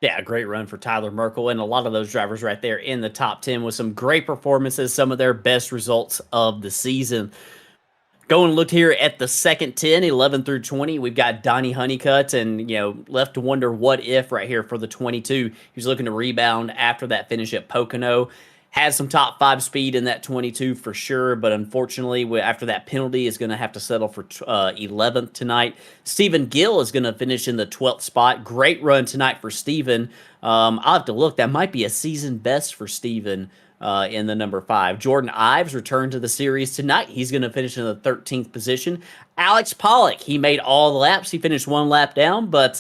Yeah, great run for Tyler Merkel and a lot of those drivers right there in the top 10 with some great performances, some of their best results of the season. Going and looked here at the second 10, 11 through 20, we've got Donney Honeycutt, and, left to wonder what if right here for the 22. He was looking to rebound after that finish at Pocono. Has some top 5 speed in that 22 for sure, but unfortunately, after that penalty, is going to have to settle for 11th tonight. Stephen Gill is going to finish in the 12th spot. Great run tonight for Stephen. I'll have to look. That might be a season best for Stephen in the number 5. Jordan Ives returned to the series tonight. He's going to finish in the 13th position. Alex Pollock, he made all the laps. He finished 1 lap down, but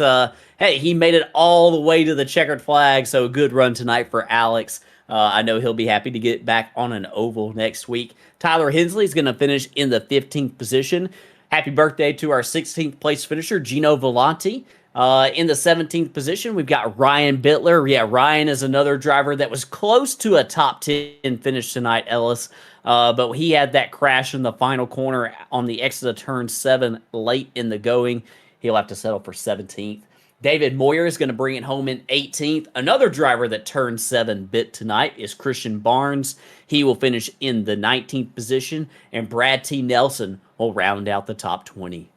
hey, he made it all the way to the checkered flag, so a good run tonight for Alex. I know he'll be happy to get back on an oval next week. Tyler Hensley is going to finish in the 15th position. Happy birthday to our 16th place finisher, Gino Volante. In the 17th position, we've got Ryan Bittler. Yeah, Ryan is another driver that was close to a top 10 finish tonight, Ellis. But he had that crash in the final corner on the exit of turn 7 late in the going. He'll have to settle for 17th. David Moyer is going to bring it home in 18th. Another driver that turned 7 bit tonight is Christian Barnes. He will finish in the 19th position, and Brad T. Nelson will round out the top 20.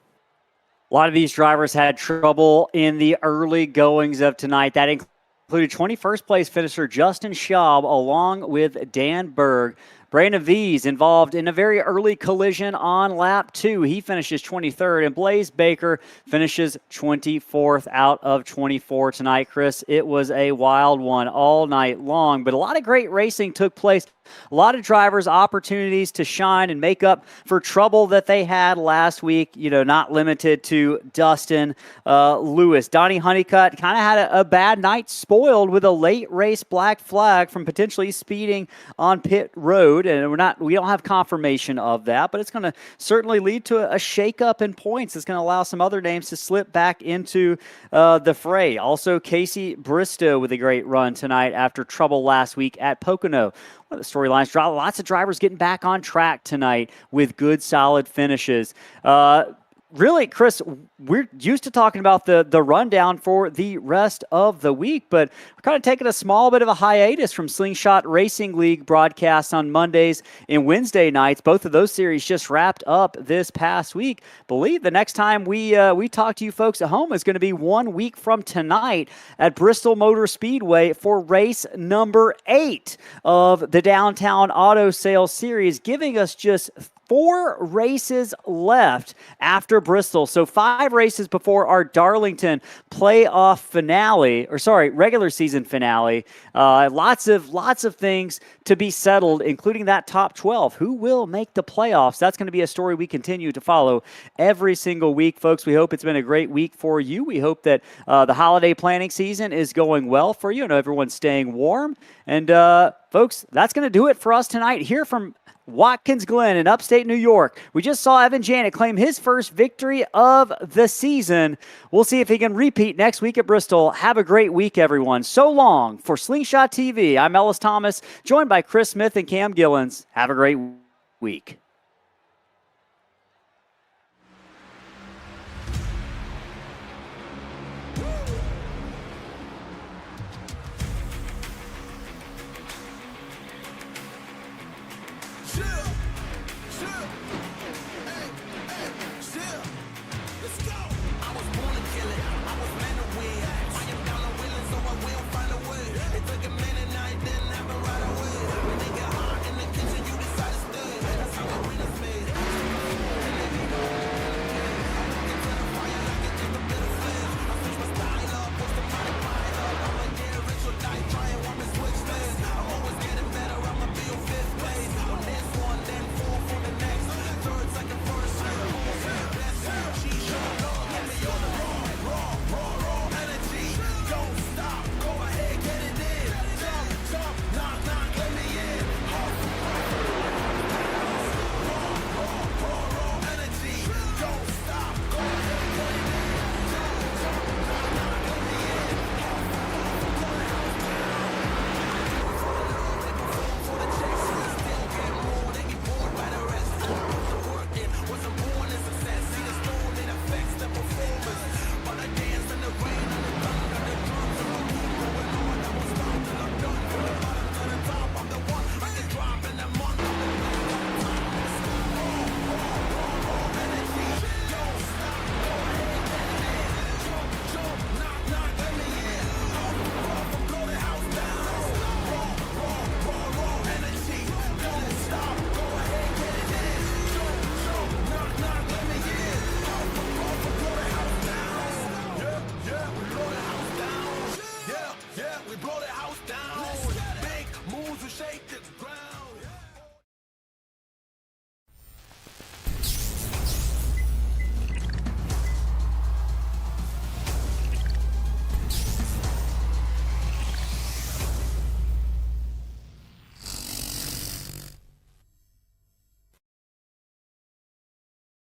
A lot of these drivers had trouble in the early goings of tonight. That included 21st place finisher Justin Schaub along with Dan Berg. Brandon V's involved in a very early collision on lap 2. He finishes 23rd, and Blaze Baker finishes 24th out of 24 tonight. Chris, it was a wild one all night long, but a lot of great racing took place. A lot of drivers opportunities to shine and make up for trouble that they had last week, not limited to Dustin Lewis. Donney Honeycutt kind of had a bad night, spoiled with a late race black flag from potentially speeding on pit road. And we don't have confirmation of that, but it's going to certainly lead to a shakeup in points. It's going to allow some other names to slip back into the fray. Also, Casey Bristow with a great run tonight after trouble last week at Pocono. One of the storylines, lots of drivers getting back on track tonight with good, solid finishes. Really, Chris, we're used to talking about the rundown for the rest of the week, but we're kind of taking a small bit of a hiatus from Slingshot Racing League broadcasts on Mondays and Wednesday nights. Both of those series just wrapped up this past week. Believe the next time we talk to you folks at home is going to be 1 week from tonight at Bristol Motor Speedway for race number 8 of the Downtown Auto Sales Series, giving us just 4 races left after Bristol. So 5 races before our Darlington playoff finale, regular season finale. Lots of things to be settled, including that top 12. Who will make the playoffs? That's going to be a story we continue to follow every single week, folks. We hope it's been a great week for you. We hope that the holiday planning season is going well for you. I know everyone's staying warm. And folks, that's going to do it for us tonight here from Watkins Glen in upstate New York. We just saw Evan Janet claim his first victory of the season. We'll see if he can repeat next week at Bristol. Have a great week, everyone. So long for Slingshot TV. I'm Ellis Thomas, joined by Chris Smith and Cam Gillens. Have a great week.